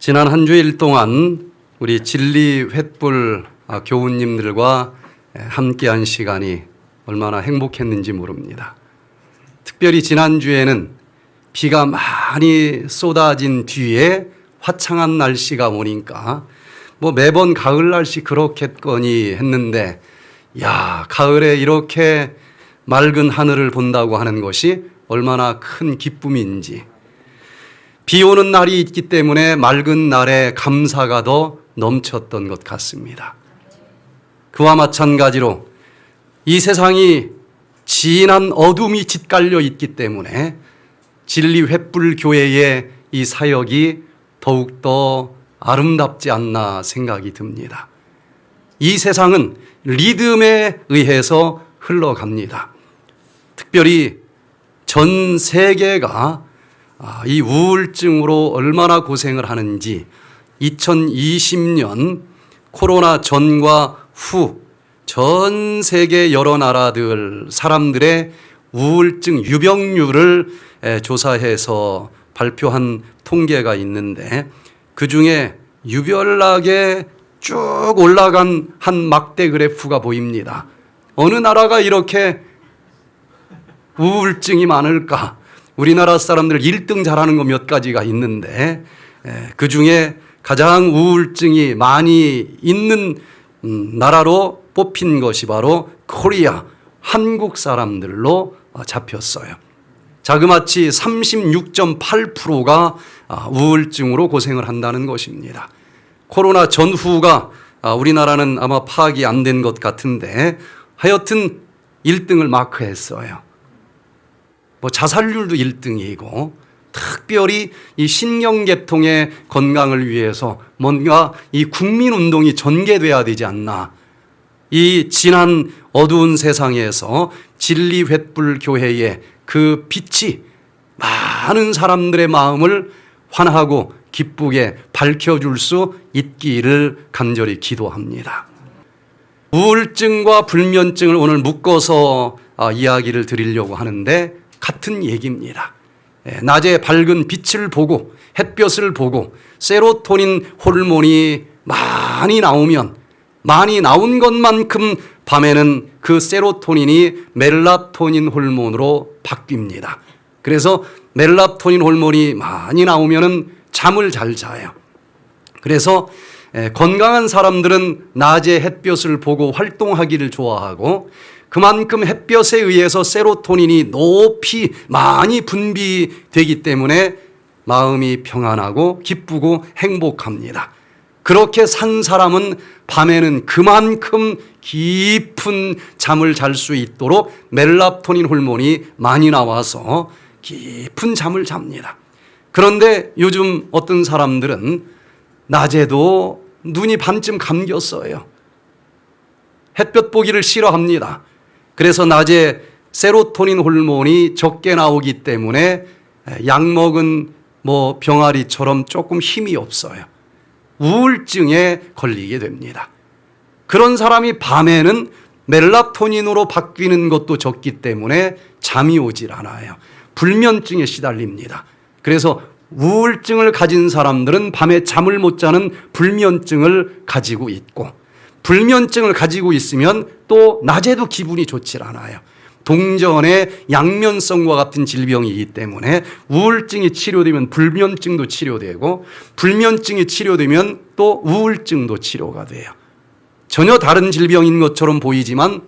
지난 한 주일 동안 우리 진리 횃불 교우님들과 함께한 시간이 얼마나 행복했는지 모릅니다. 특별히 지난주에는 비가 많이 쏟아진 뒤에 화창한 날씨가 오니까 매번 가을 날씨 그렇겠거니 했는데, 야, 가을에 이렇게 맑은 하늘을 본다고 하는 것이 얼마나 큰 기쁨인지, 비 오는 날이 있기 때문에 맑은 날에 감사가 더 넘쳤던 것 같습니다. 그와 마찬가지로 이 세상이 진한 어둠이 짓갈려 있기 때문에 진리 횃불 교회의 이 사역이 더욱더 아름답지 않나 생각이 듭니다. 이 세상은 리듬에 의해서 흘러갑니다. 특별히 전 세계가 이 우울증으로 얼마나 고생을 하는지 2020년 코로나 전과 후 전 세계 여러 나라들 사람들의 우울증 유병률을 조사해서 발표한 통계가 있는데, 그중에 유별나게 쭉 올라간 한 막대 그래프가 보입니다. 어느 나라가 이렇게 우울증이 많을까? 우리나라 사람들 1등 잘하는 거 몇 가지가 있는데, 그중에 가장 우울증이 많이 있는 나라로 뽑힌 것이 바로 코리아, 한국 사람들로 잡혔어요. 자그마치 36.8%가 우울증으로 고생을 한다는 것입니다. 코로나 전후가 우리나라는 아마 파악이 안 된 것 같은데 하여튼 1등을 마크했어요. 자살률도 1등이고, 특별히 이 신경계통의 건강을 위해서 뭔가 이 국민운동이 전개돼야 되지 않나. 이 지난 어두운 세상에서 진리 횃불 교회의 그 빛이 많은 사람들의 마음을 환하고 기쁘게 밝혀줄 수 있기를 간절히 기도합니다. 우울증과 불면증을 오늘 묶어서 이야기를 드리려고 하는데 같은 얘기입니다. 낮에 밝은 빛을 보고 햇볕을 보고 세로토닌 호르몬이 많이 나오면, 많이 나온 것만큼 밤에는 그 세로토닌이 멜라토닌 호르몬으로 바뀝니다. 그래서 멜라토닌 호르몬이 많이 나오면 잠을 잘 자요. 그래서 건강한 사람들은 낮에 햇볕을 보고 활동하기를 좋아하고, 그만큼 햇볕에 의해서 세로토닌이 높이 많이 분비되기 때문에 마음이 평안하고 기쁘고 행복합니다. 그렇게 산 사람은 밤에는 그만큼 깊은 잠을 잘 수 있도록 멜라토닌 호르몬이 많이 나와서 깊은 잠을 잡니다. 그런데 요즘 어떤 사람들은 낮에도 눈이 반쯤 감겼어요. 햇볕 보기를 싫어합니다. 그래서 낮에 세로토닌 호르몬이 적게 나오기 때문에 약 먹은 병아리처럼 조금 힘이 없어요. 우울증에 걸리게 됩니다. 그런 사람이 밤에는 멜라토닌으로 바뀌는 것도 적기 때문에 잠이 오질 않아요. 불면증에 시달립니다. 그래서 우울증을 가진 사람들은 밤에 잠을 못 자는 불면증을 가지고 있고, 불면증을 가지고 있으면 또 낮에도 기분이 좋질 않아요. 동전의 양면성과 같은 질병이기 때문에 우울증이 치료되면 불면증도 치료되고, 불면증이 치료되면 또 우울증도 치료가 돼요. 전혀 다른 질병인 것처럼 보이지만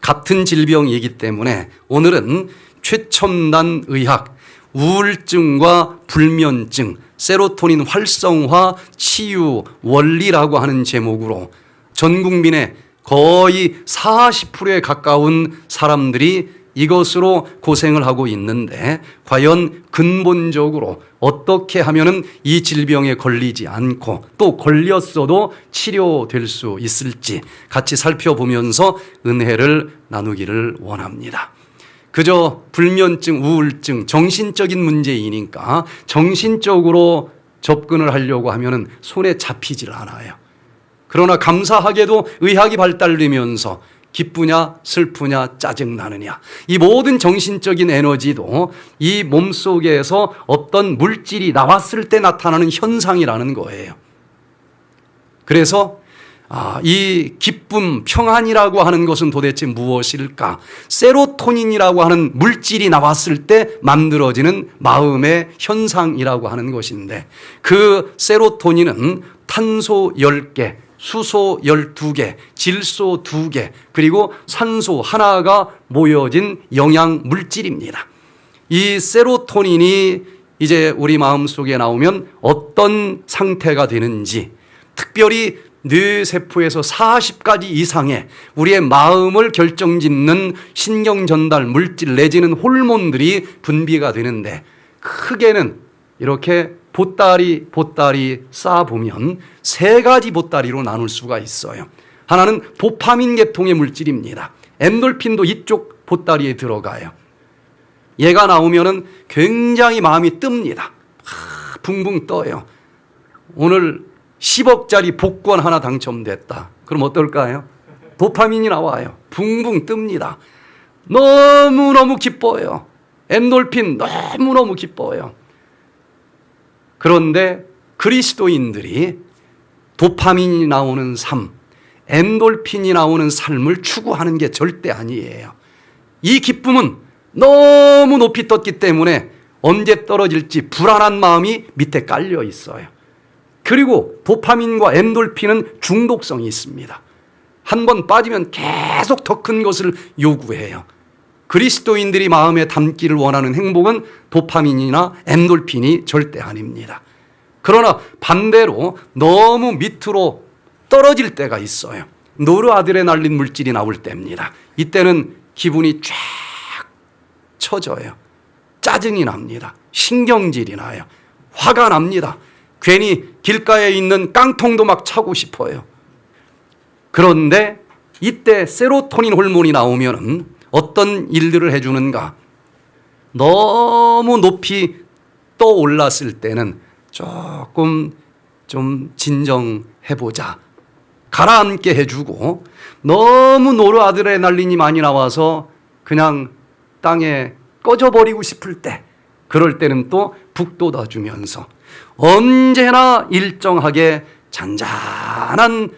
같은 질병이기 때문에 오늘은 최첨단 의학, 우울증과 불면증, 세로토닌 활성화 치유 원리라고 하는 제목으로 전 국민의 거의 40%에 가까운 사람들이 이것으로 고생을 하고 있는데, 과연 근본적으로 어떻게 하면 이 질병에 걸리지 않고 또 걸렸어도 치료될 수 있을지 같이 살펴보면서 은혜를 나누기를 원합니다. 그저 불면증, 우울증, 정신적인 문제이니까 정신적으로 접근을 하려고 하면 손에 잡히질 않아요. 그러나 감사하게도 의학이 발달되면서 기쁘냐, 슬프냐, 짜증나느냐. 이 모든 정신적인 에너지도 이 몸속에서 어떤 물질이 나왔을 때 나타나는 현상이라는 거예요. 그래서 이 기쁨, 평안이라고 하는 것은 도대체 무엇일까? 세로토닌이라고 하는 물질이 나왔을 때 만들어지는 마음의 현상이라고 하는 것인데, 그 세로토닌은 탄소 10개, 수소 12개, 질소 2개, 그리고 산소 하나가 모여진 영양 물질입니다. 이 세로토닌이 이제 우리 마음속에 나오면 어떤 상태가 되는지, 특별히 뇌세포에서 40가지 이상의 우리의 마음을 결정짓는 신경전달 물질 내지는 호르몬들이 분비가 되는데, 크게는 이렇게 보따리 쌓아보면 3가지 보따리로 나눌 수가 있어요. 하나는 도파민 계통의 물질입니다. 엔돌핀도 이쪽 보따리에 들어가요. 얘가 나오면은 굉장히 마음이 뜹니다. 붕붕 떠요. 오늘 10억짜리 복권 하나 당첨됐다. 그럼 어떨까요? 도파민이 나와요. 붕붕 뜹니다. 너무너무 기뻐요. 엔돌핀 너무너무 기뻐요. 그런데 그리스도인들이 도파민이 나오는 삶, 엔돌핀이 나오는 삶을 추구하는 게 절대 아니에요. 이 기쁨은 너무 높이 떴기 때문에 언제 떨어질지 불안한 마음이 밑에 깔려 있어요. 그리고 도파민과 엔돌핀은 중독성이 있습니다. 한번 빠지면 계속 더 큰 것을 요구해요. 그리스도인들이 마음에 담기를 원하는 행복은 도파민이나 엔돌핀이 절대 아닙니다. 그러나 반대로 너무 밑으로 떨어질 때가 있어요. 노르아드레날린 물질이 나올 때입니다. 이때는 기분이 쫙 처져요. 짜증이 납니다. 신경질이 나요. 화가 납니다. 괜히 길가에 있는 깡통도 막 차고 싶어요. 그런데 이때 세로토닌 호르몬이 나오면은 어떤 일들을 해주는가? 너무 높이 떠올랐을 때는 조금 좀 진정해보자, 가라앉게 해주고, 너무 노르아드레날린이 많이 나와서 그냥 땅에 꺼져버리고 싶을 때, 그럴 때는 또 북돋아주면서 언제나 일정하게 잔잔한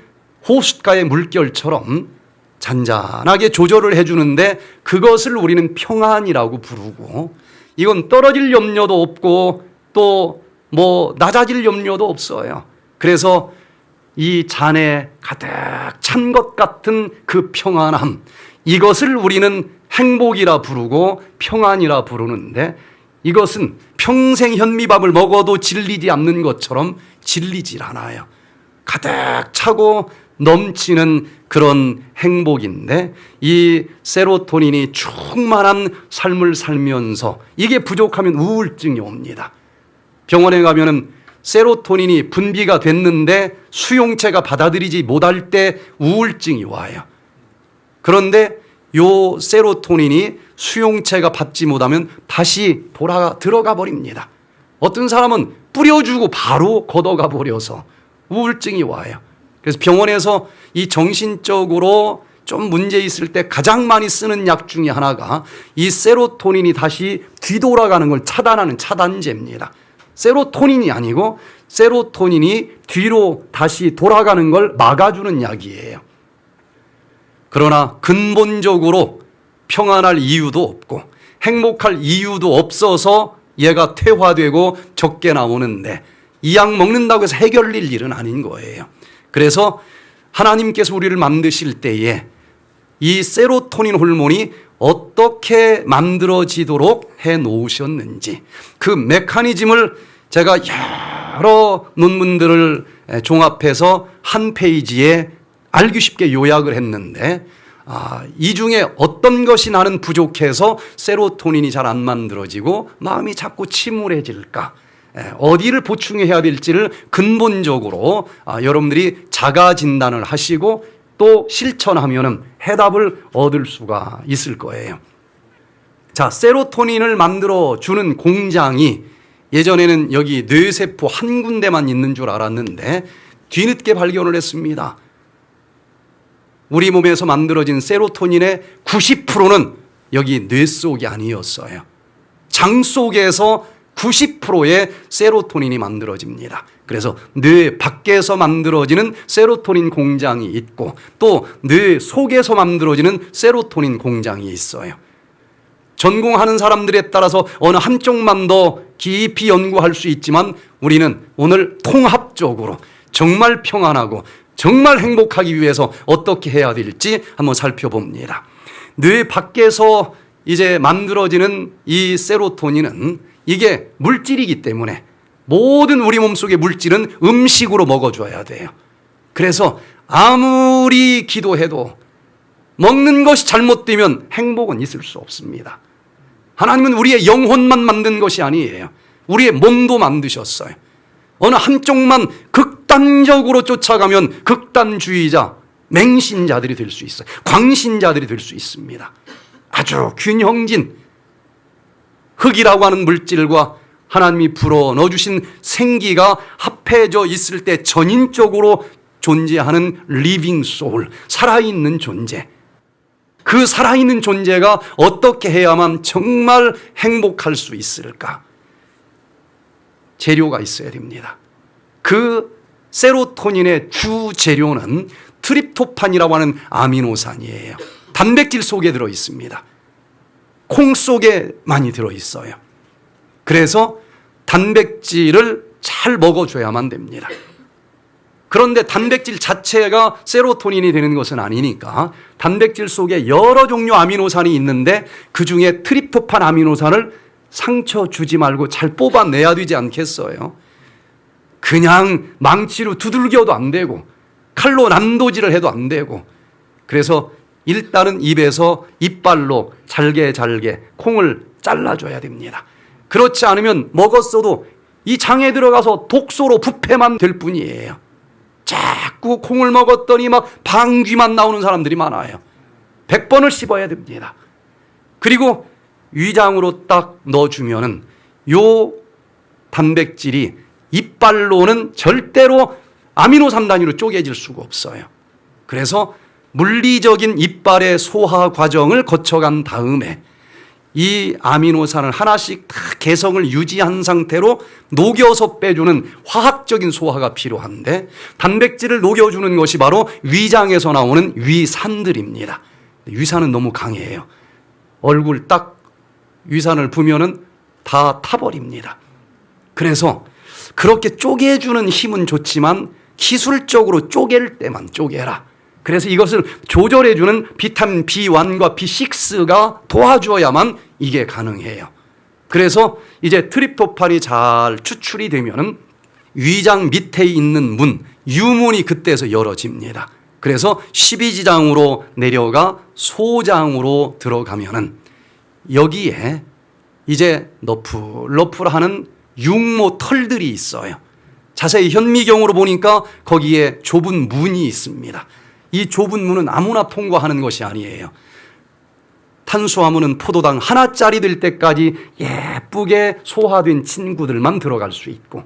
호숫가의 물결처럼 잔잔하게 조절을 해주는데, 그것을 우리는 평안이라고 부르고, 이건 떨어질 염려도 없고 또 뭐 낮아질 염려도 없어요. 그래서 이 잔에 가득 찬 것 같은 그 평안함, 이것을 우리는 행복이라 부르고 평안이라 부르는데, 이것은 평생 현미밥을 먹어도 질리지 않는 것처럼 질리질 않아요. 가득 차고 넘치는 그런 행복인데, 이 세로토닌이 충만한 삶을 살면서 이게 부족하면 우울증이 옵니다. 병원에 가면은 세로토닌이 분비가 됐는데 수용체가 받아들이지 못할 때 우울증이 와요. 그런데 요 세로토닌이 수용체가 받지 못하면 다시 들어가 버립니다. 어떤 사람은 뿌려주고 바로 걷어가 버려서 우울증이 와요. 그래서 병원에서 이 정신적으로 좀 문제 있을 때 가장 많이 쓰는 약 중에 하나가 이 세로토닌이 다시 뒤돌아가는 걸 차단하는 차단제입니다. 세로토닌이 아니고 세로토닌이 뒤로 다시 돌아가는 걸 막아주는 약이에요. 그러나 근본적으로 평안할 이유도 없고 행복할 이유도 없어서 얘가 퇴화되고 적게 나오는데, 이 약 먹는다고 해서 해결될 일은 아닌 거예요. 그래서 하나님께서 우리를 만드실 때에 이 세로토닌 호르몬이 어떻게 만들어지도록 해 놓으셨는지, 그 메커니즘을 제가 여러 논문들을 종합해서 한 페이지에 알기 쉽게 요약을 했는데, 이 중에 어떤 것이 나는 부족해서 세로토닌이 잘 안 만들어지고 마음이 자꾸 침울해질까, 어디를 보충해야 될지를 근본적으로 여러분들이 자가 진단을 하시고 또 실천하면은 해답을 얻을 수가 있을 거예요. 자, 세로토닌을 만들어 주는 공장이 예전에는 여기 뇌세포 한 군데만 있는 줄 알았는데 뒤늦게 발견을 했습니다. 우리 몸에서 만들어진 세로토닌의 90%는 여기 뇌 속이 아니었어요. 장 속에서 90%의 세로토닌이 만들어집니다. 그래서 뇌 밖에서 만들어지는 세로토닌 공장이 있고 또 뇌 속에서 만들어지는 세로토닌 공장이 있어요. 전공하는 사람들에 따라서 어느 한쪽만 더 깊이 연구할 수 있지만 우리는 오늘 통합적으로 정말 평안하고 정말 행복하기 위해서 어떻게 해야 될지 한번 살펴봅니다. 뇌 밖에서 이제 만들어지는 이 세로토닌은 이게 물질이기 때문에 모든 우리 몸속의 물질은 음식으로 먹어줘야 돼요. 그래서 아무리 기도해도 먹는 것이 잘못되면 행복은 있을 수 없습니다. 하나님은 우리의 영혼만 만든 것이 아니에요. 우리의 몸도 만드셨어요. 어느 한쪽만 극단적으로 쫓아가면 극단주의자, 맹신자들이 될 수 있어요. 광신자들이 될 수 있습니다. 아주 균형진 흙이라고 하는 물질과 하나님이 불어 넣어주신 생기가 합해져 있을 때 전인적으로 존재하는 리빙 소울, 살아있는 존재. 그 살아있는 존재가 어떻게 해야만 정말 행복할 수 있을까? 재료가 있어야 됩니다. 그 세로토닌의 주 재료는 트립토판이라고 하는 아미노산이에요. 단백질 속에 들어 있습니다. 콩 속에 많이 들어 있어요. 그래서 단백질을 잘 먹어줘야만 됩니다. 그런데 단백질 자체가 세로토닌이 되는 것은 아니니까 단백질 속에 여러 종류 아미노산이 있는데 그중에 트립토판 아미노산을 상처 주지 말고 잘 뽑아내야 되지 않겠어요? 그냥 망치로 두들겨도 안 되고 칼로 난도질을 해도 안 되고 그래서 일단은 입에서 이빨로 잘게 콩을 잘라줘야 됩니다. 그렇지 않으면 먹었어도 이 장에 들어가서 독소로 부패만 될 뿐이에요. 자꾸 콩을 먹었더니 막 방귀만 나오는 사람들이 많아요. 100번을 씹어야 됩니다. 그리고 위장으로 딱 넣어주면은 요 단백질이 이빨로는 절대로 아미노산 단위로 쪼개질 수가 없어요. 그래서 물리적인 이빨의 소화 과정을 거쳐간 다음에 이 아미노산을 하나씩 다 개성을 유지한 상태로 녹여서 빼주는 화학적인 소화가 필요한데 단백질을 녹여주는 것이 바로 위장에서 나오는 위산들입니다. 위산은 너무 강해요. 얼굴 딱 위산을 부면은 다 타버립니다. 그래서 그렇게 쪼개주는 힘은 좋지만 기술적으로 쪼갤 때만 쪼개라. 그래서 이것을 조절해주는 비타민 B1과 B6가 도와줘야만 이게 가능해요. 그래서 이제 트립토판이 잘 추출이 되면은 위장 밑에 있는 문, 유문이 그때서 열어집니다. 그래서 십이지장으로 내려가 소장으로 들어가면은 여기에 이제 너풀너풀하는 육모 털들이 있어요. 자세히 현미경으로 보니까 거기에 좁은 문이 있습니다. 이 좁은 문은 아무나 통과하는 것이 아니에요. 탄수화물은 포도당 하나짜리 될 때까지 예쁘게 소화된 친구들만 들어갈 수 있고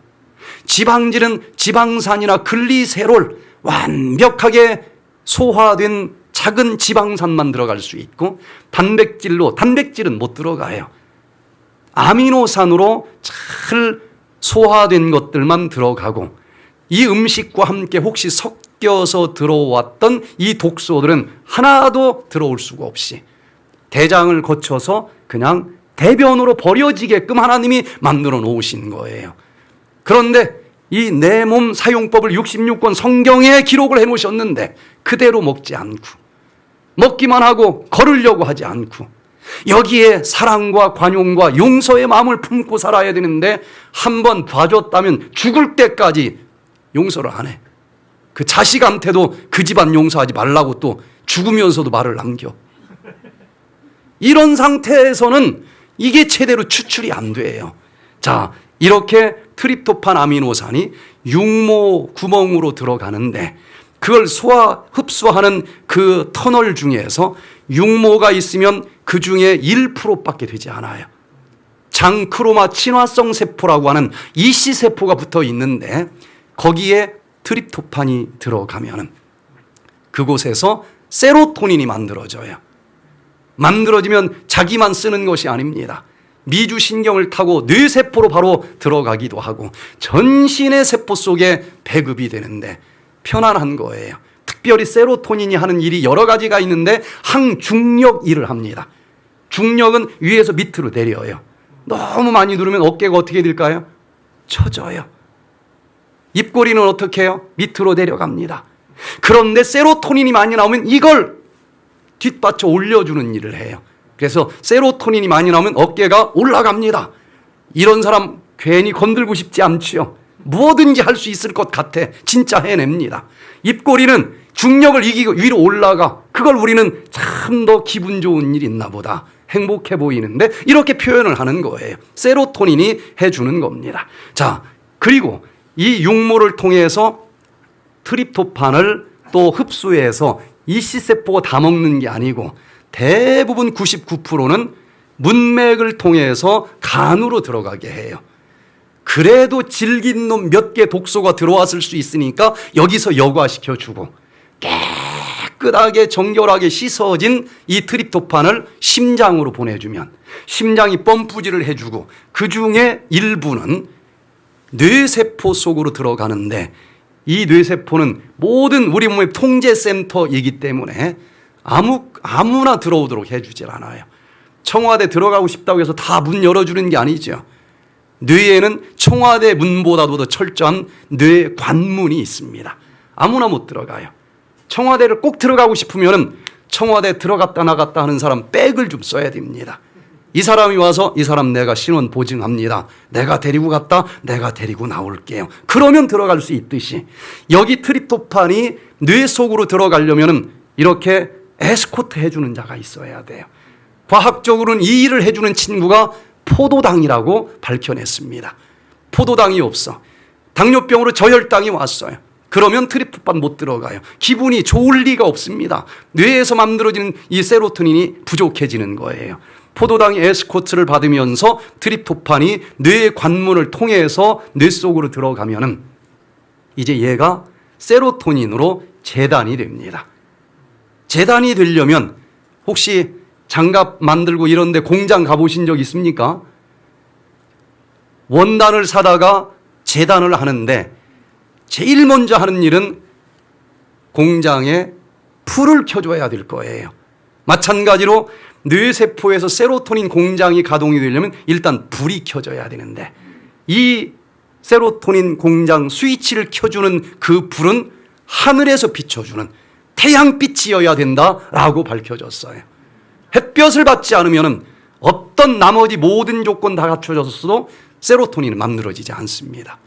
지방질은 지방산이나 글리세롤 완벽하게 소화된 작은 지방산만 들어갈 수 있고 단백질은 못 들어가요. 아미노산으로 잘 소화된 것들만 들어가고 이 음식과 함께 혹시 섞여서 들어왔던 이 독소들은 하나도 들어올 수가 없이 대장을 거쳐서 그냥 대변으로 버려지게끔 하나님이 만들어 놓으신 거예요. 그런데 이 내 몸 사용법을 66권 성경에 기록을 해 놓으셨는데 그대로 먹지 않고 먹기만 하고 걸으려고 하지 않고 여기에 사랑과 관용과 용서의 마음을 품고 살아야 되는데 한번 봐줬다면 죽을 때까지 용서를 안 해. 그 자식한테도 그 집안 용서하지 말라고 또 죽으면서도 말을 남겨. 이런 상태에서는 이게 제대로 추출이 안 돼요. 자, 이렇게 트립토판 아미노산이 육모 구멍으로 들어가는데 그걸 흡수하는 그 터널 중에서 육모가 있으면 그 중에 1%밖에 되지 않아요. 장크로마 친화성 세포라고 하는 이씨세포가 붙어 있는데 거기에 트립토판이 들어가면은 그곳에서 세로토닌이 만들어져요. 만들어지면 자기만 쓰는 것이 아닙니다. 미주신경을 타고 뇌세포로 바로 들어가기도 하고 전신의 세포 속에 배급이 되는데 편안한 거예요. 특별히 세로토닌이 하는 일이 여러 가지가 있는데 항중력 일을 합니다. 중력은 위에서 밑으로 내려요. 너무 많이 누르면 어깨가 어떻게 될까요? 처져요. 입꼬리는 어떻게 해요? 밑으로 내려갑니다. 그런데 세로토닌이 많이 나오면 이걸 뒷받쳐 올려주는 일을 해요. 그래서 세로토닌이 많이 나오면 어깨가 올라갑니다. 이런 사람 괜히 건들고 싶지 않지요. 뭐든지 할 수 있을 것 같아. 진짜 해냅니다. 입꼬리는 중력을 이기고 위로 올라가. 그걸 우리는 참 더 기분 좋은 일 있나 보다. 행복해 보이는데 이렇게 표현을 하는 거예요. 세로토닌이 해주는 겁니다. 자, 그리고 이 육모를 통해서 트립토판을 또 흡수해서 이씨세포가 다 먹는 게 아니고 대부분 99%는 문맥을 통해서 간으로 들어가게 해요. 그래도 질긴 놈 몇 개 독소가 들어왔을 수 있으니까 여기서 여과시켜주고 깨끗하게 정결하게 씻어진 이 트립토판을 심장으로 보내주면 심장이 펌프질을 해주고 그 중에 일부는 뇌세포 속으로 들어가는데 이 뇌세포는 모든 우리 몸의 통제센터이기 때문에 아무나 들어오도록 해주질 않아요. 청와대 들어가고 싶다고 해서 다 문 열어주는 게 아니죠. 뇌에는 청와대 문보다도 더 철저한 뇌 관문이 있습니다. 아무나 못 들어가요. 청와대를 꼭 들어가고 싶으면 청와대 들어갔다 나갔다 하는 사람 백을 좀 써야 됩니다. 이 사람이 와서 이 사람 내가 신원 보증합니다. 내가 데리고 갔다 내가 데리고 나올게요. 그러면 들어갈 수 있듯이 여기 트립토판이 뇌 속으로 들어가려면 이렇게 에스코트 해주는 자가 있어야 돼요. 과학적으로는 이 일을 해주는 친구가 포도당이라고 밝혀냈습니다. 포도당이 없어. 당뇨병으로 저혈당이 왔어요. 그러면 트립토판 못 들어가요. 기분이 좋을 리가 없습니다. 뇌에서 만들어지는 이 세로토닌이 부족해지는 거예요. 포도당이 에스코트를 받으면서 트립토판이 뇌의 관문을 통해서 뇌 속으로 들어가면은 이제 얘가 세로토닌으로 재단이 됩니다. 재단이 되려면 혹시 장갑 만들고 이런데 공장 가보신 적 있습니까? 원단을 사다가 재단을 하는데 제일 먼저 하는 일은 공장에 불을 켜줘야 될 거예요. 마찬가지로 뇌세포에서 세로토닌 공장이 가동이 되려면 일단 불이 켜져야 되는데 이 세로토닌 공장 스위치를 켜주는 그 불은 하늘에서 비춰주는 태양빛이어야 된다라고 밝혀졌어요. 햇볕을 받지 않으면 어떤 나머지 모든 조건 다 갖춰졌어도 세로토닌은 만들어지지 않습니다.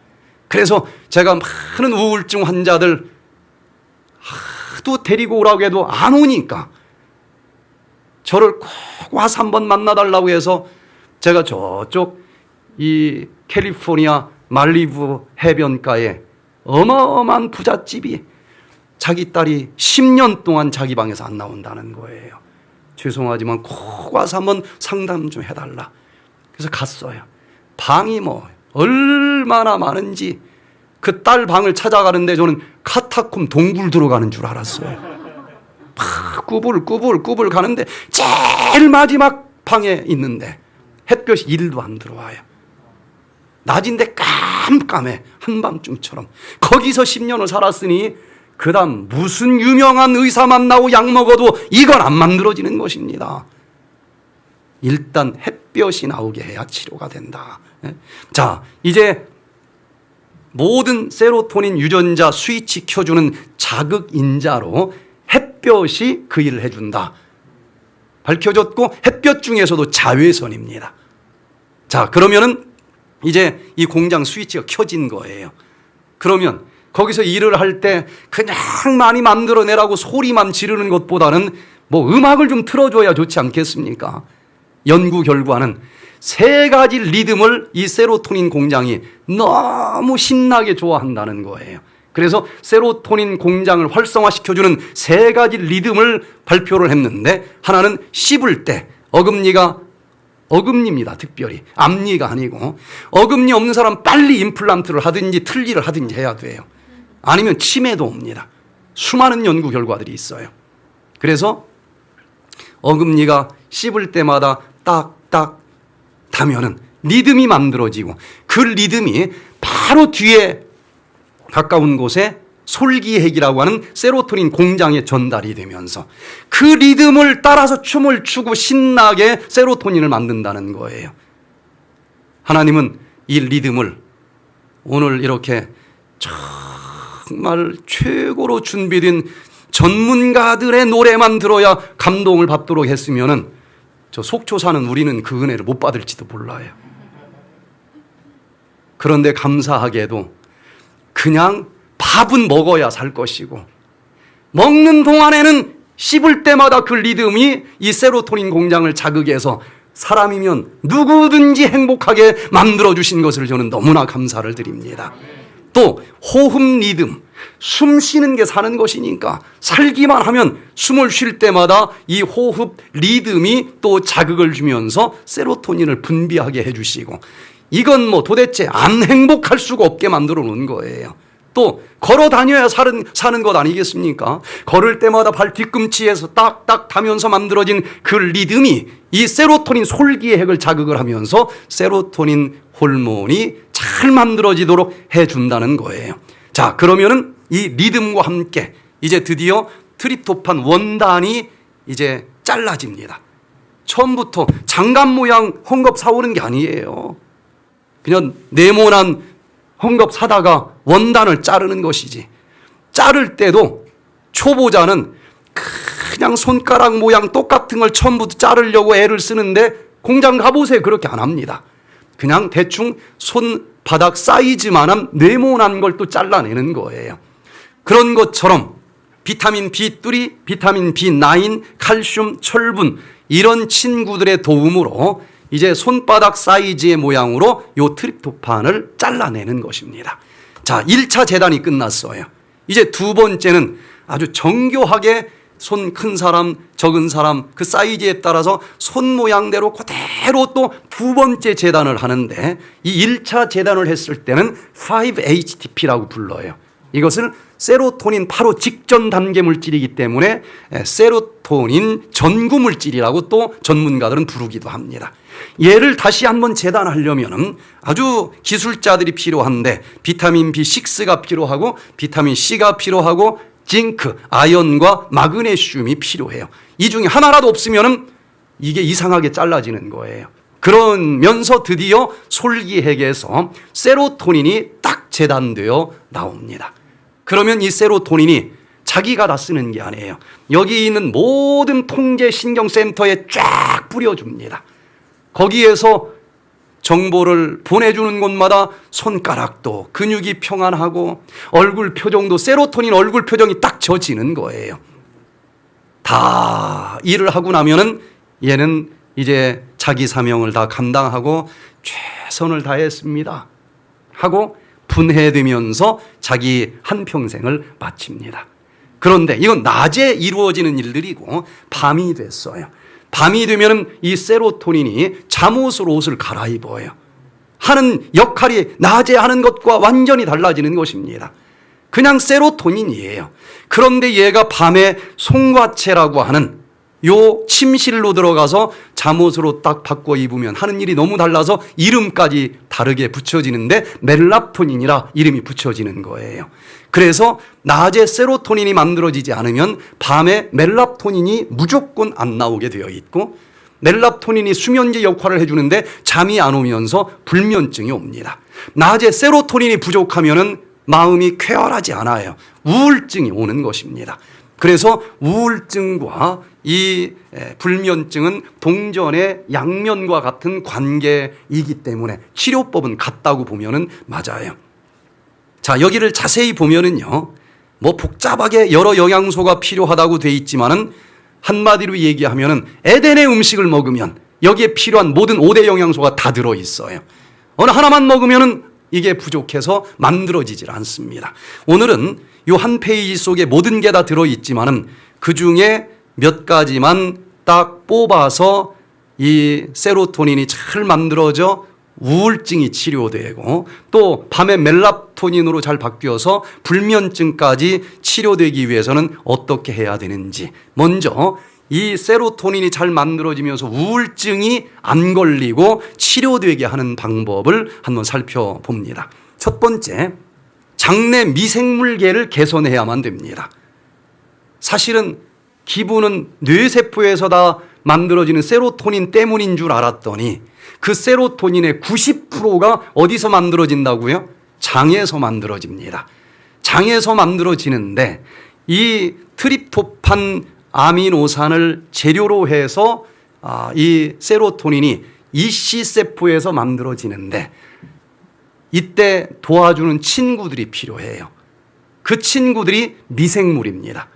그래서 제가 많은 우울증 환자들 하도 데리고 오라고 해도 안 오니까 저를 꼭 와서 한번 만나달라고 해서 제가 저쪽 이 캘리포니아 말리부 해변가에 어마어마한 부잣집이 자기 딸이 10년 동안 자기 방에서 안 나온다는 거예요. 죄송하지만 꼭 와서 한번 상담 좀 해달라. 그래서 갔어요. 방이 뭐 얼마나 많은지 그 딸 방을 찾아가는데 저는 카타콤 동굴 들어가는 줄 알았어요. 막 꾸불 가는데 제일 마지막 방에 있는데 햇볕이 1도 안 들어와요. 낮인데 깜깜해. 한밤중처럼. 거기서 10년을 살았으니 그 다음 무슨 유명한 의사 만나고 약 먹어도 이건 안 만들어지는 것입니다. 일단 햇볕이 나오게 해야 치료가 된다. 자, 이제 모든 세로토닌 유전자 스위치 켜주는 자극인자로 햇볕이 그 일을 해준다. 밝혀졌고 햇볕 중에서도 자외선입니다. 자, 그러면은 이제 이 공장 스위치가 켜진 거예요. 그러면 거기서 일을 할 때 그냥 많이 만들어내라고 소리만 지르는 것보다는 뭐 음악을 좀 틀어줘야 좋지 않겠습니까? 연구 결과는 3가지 리듬을 이 세로토닌 공장이 너무 신나게 좋아한다는 거예요. 그래서 세로토닌 공장을 활성화시켜주는 3가지 리듬을 발표를 했는데 하나는 씹을 때 어금니입니다. 특별히 앞니가 아니고 어금니 없는 사람 빨리 임플란트를 하든지 틀니를 하든지 해야 돼요. 아니면 치매도 옵니다. 수많은 연구 결과들이 있어요. 그래서 어금니가 씹을 때마다 딱딱 타면은 리듬이 만들어지고 그 리듬이 바로 뒤에 가까운 곳에 솔기핵이라고 하는 세로토닌 공장에 전달이 되면서 그 리듬을 따라서 춤을 추고 신나게 세로토닌을 만든다는 거예요. 하나님은 이 리듬을 오늘 이렇게 정말 최고로 준비된 전문가들의 노래만 들어야 감동을 받도록 했으면은 저 속초 사는 우리는 그 은혜를 못 받을지도 몰라요. 그런데 감사하게도 그냥 밥은 먹어야 살 것이고 먹는 동안에는 씹을 때마다 그 리듬이 이 세로토닌 공장을 자극해서 사람이면 누구든지 행복하게 만들어주신 것을 저는 너무나 감사를 드립니다. 또 호흡 리듬, 숨 쉬는 게 사는 것이니까 살기만 하면 숨을 쉴 때마다 이 호흡 리듬이 또 자극을 주면서 세로토닌을 분비하게 해주시고 이건 뭐 도대체 안 행복할 수가 없게 만들어 놓은 거예요. 또 걸어 다녀야 사는 것 아니겠습니까? 걸을 때마다 발 뒤꿈치에서 딱딱 타면서 만들어진 그 리듬이 이 세로토닌 솔기핵을 자극을 하면서 세로토닌 호르몬이 잘 만들어지도록 해준다는 거예요. 자, 그러면은 이 리듬과 함께 이제 드디어 트립토판 원단이 이제 잘라집니다. 처음부터 장갑 모양 헝겊 사오는 게 아니에요. 그냥 네모난 헝겊 사다가 원단을 자르는 것이지. 자를 때도 초보자는 그냥 손가락 모양 똑같은 걸 처음부터 자르려고 애를 쓰는데 공장 가보세요. 그렇게 안 합니다. 그냥 대충 손바닥 사이즈만한 네모난 걸 또 잘라내는 거예요. 그런 것처럼 비타민 B3, 비타민 B9, 칼슘, 철분 이런 친구들의 도움으로 이제 손바닥 사이즈의 모양으로 요 트립토판을 잘라내는 것입니다. 자, 1차 재단이 끝났어요. 이제 두 번째는 아주 정교하게 손 큰 사람, 적은 사람 그 사이즈에 따라서 손 모양대로 그대로 또 두 번째 재단을 하는데 이 1차 재단을 했을 때는 5-HTP라고 불러요. 이것을 세로토닌 바로 직전 단계 물질이기 때문에 세로토닌 전구 물질이라고 또 전문가들은 부르기도 합니다. 얘를 다시 한번 재단하려면 아주 기술자들이 필요한데 비타민 B6가 필요하고 비타민 C가 필요하고 징크, 아연과 마그네슘이 필요해요. 이 중에 하나라도 없으면 이게 이상하게 잘라지는 거예요. 그러면서 드디어 솔기핵에서 세로토닌이 딱 재단되어 나옵니다. 그러면 이 세로토닌이 자기가 다 쓰는 게 아니에요. 여기 있는 모든 통제 신경센터에 쫙 뿌려줍니다. 거기에서 정보를 보내주는 곳마다 손가락도 근육이 평안하고 얼굴 표정도 세로토닌 얼굴 표정이 딱 져지는 거예요. 다 일을 하고 나면은 얘는 이제 자기 사명을 다 감당하고 최선을 다했습니다 하고 분해되면서 자기 한평생을 마칩니다. 그런데 이건 낮에 이루어지는 일들이고 밤이 됐어요. 밤이 되면 이 세로토닌이 잠옷으로 옷을 갈아입어요. 하는 역할이 낮에 하는 것과 완전히 달라지는 것입니다. 그냥 세로토닌이에요. 그런데 얘가 밤에 송과체라고 하는 요 침실로 들어가서 잠옷으로 딱 바꿔 입으면 하는 일이 너무 달라서 이름까지 다르게 붙여지는데 멜라토닌이라 이름이 붙여지는 거예요. 그래서 낮에 세로토닌이 만들어지지 않으면 밤에 멜라토닌이 무조건 안 나오게 되어 있고 멜라토닌이 수면제 역할을 해주는데 잠이 안 오면서 불면증이 옵니다. 낮에 세로토닌이 부족하면은 마음이 쾌활하지 않아요. 우울증이 오는 것입니다. 그래서 우울증과 이 불면증은 동전의 양면과 같은 관계이기 때문에 치료법은 같다고 보면은 맞아요. 자, 여기를 자세히 보면은요, 뭐 복잡하게 여러 영양소가 필요하다고 돼 있지만은 한마디로 얘기하면은 에덴의 음식을 먹으면 여기에 필요한 모든 5대 영양소가 다 들어 있어요. 어느 하나만 먹으면은 이게 부족해서 만들어지질 않습니다. 오늘은 이 한 페이지 속에 모든 게 다 들어 있지만은 그 중에 몇 가지만 딱 뽑아서 이 세로토닌이 잘 만들어져 우울증이 치료되고 또 밤에 멜라토닌으로 잘 바뀌어서 불면증까지 치료되기 위해서는 어떻게 해야 되는지, 먼저 이 세로토닌이 잘 만들어지면서 우울증이 안 걸리고 치료되게 하는 방법을 한번 살펴봅니다. 첫 번째, 장내 미생물계를 개선해야만 됩니다. 사실은 기분은 뇌세포에서 다 만들어지는 세로토닌 때문인 줄 알았더니 그 세로토닌의 90%가 어디서 만들어진다고요? 장에서 만들어집니다. 장에서 만들어지는데 이 트립토판 아미노산을 재료로 해서 이 세로토닌이 이씨세포에서 만들어지는데 이때 도와주는 친구들이 필요해요. 그 친구들이 미생물입니다.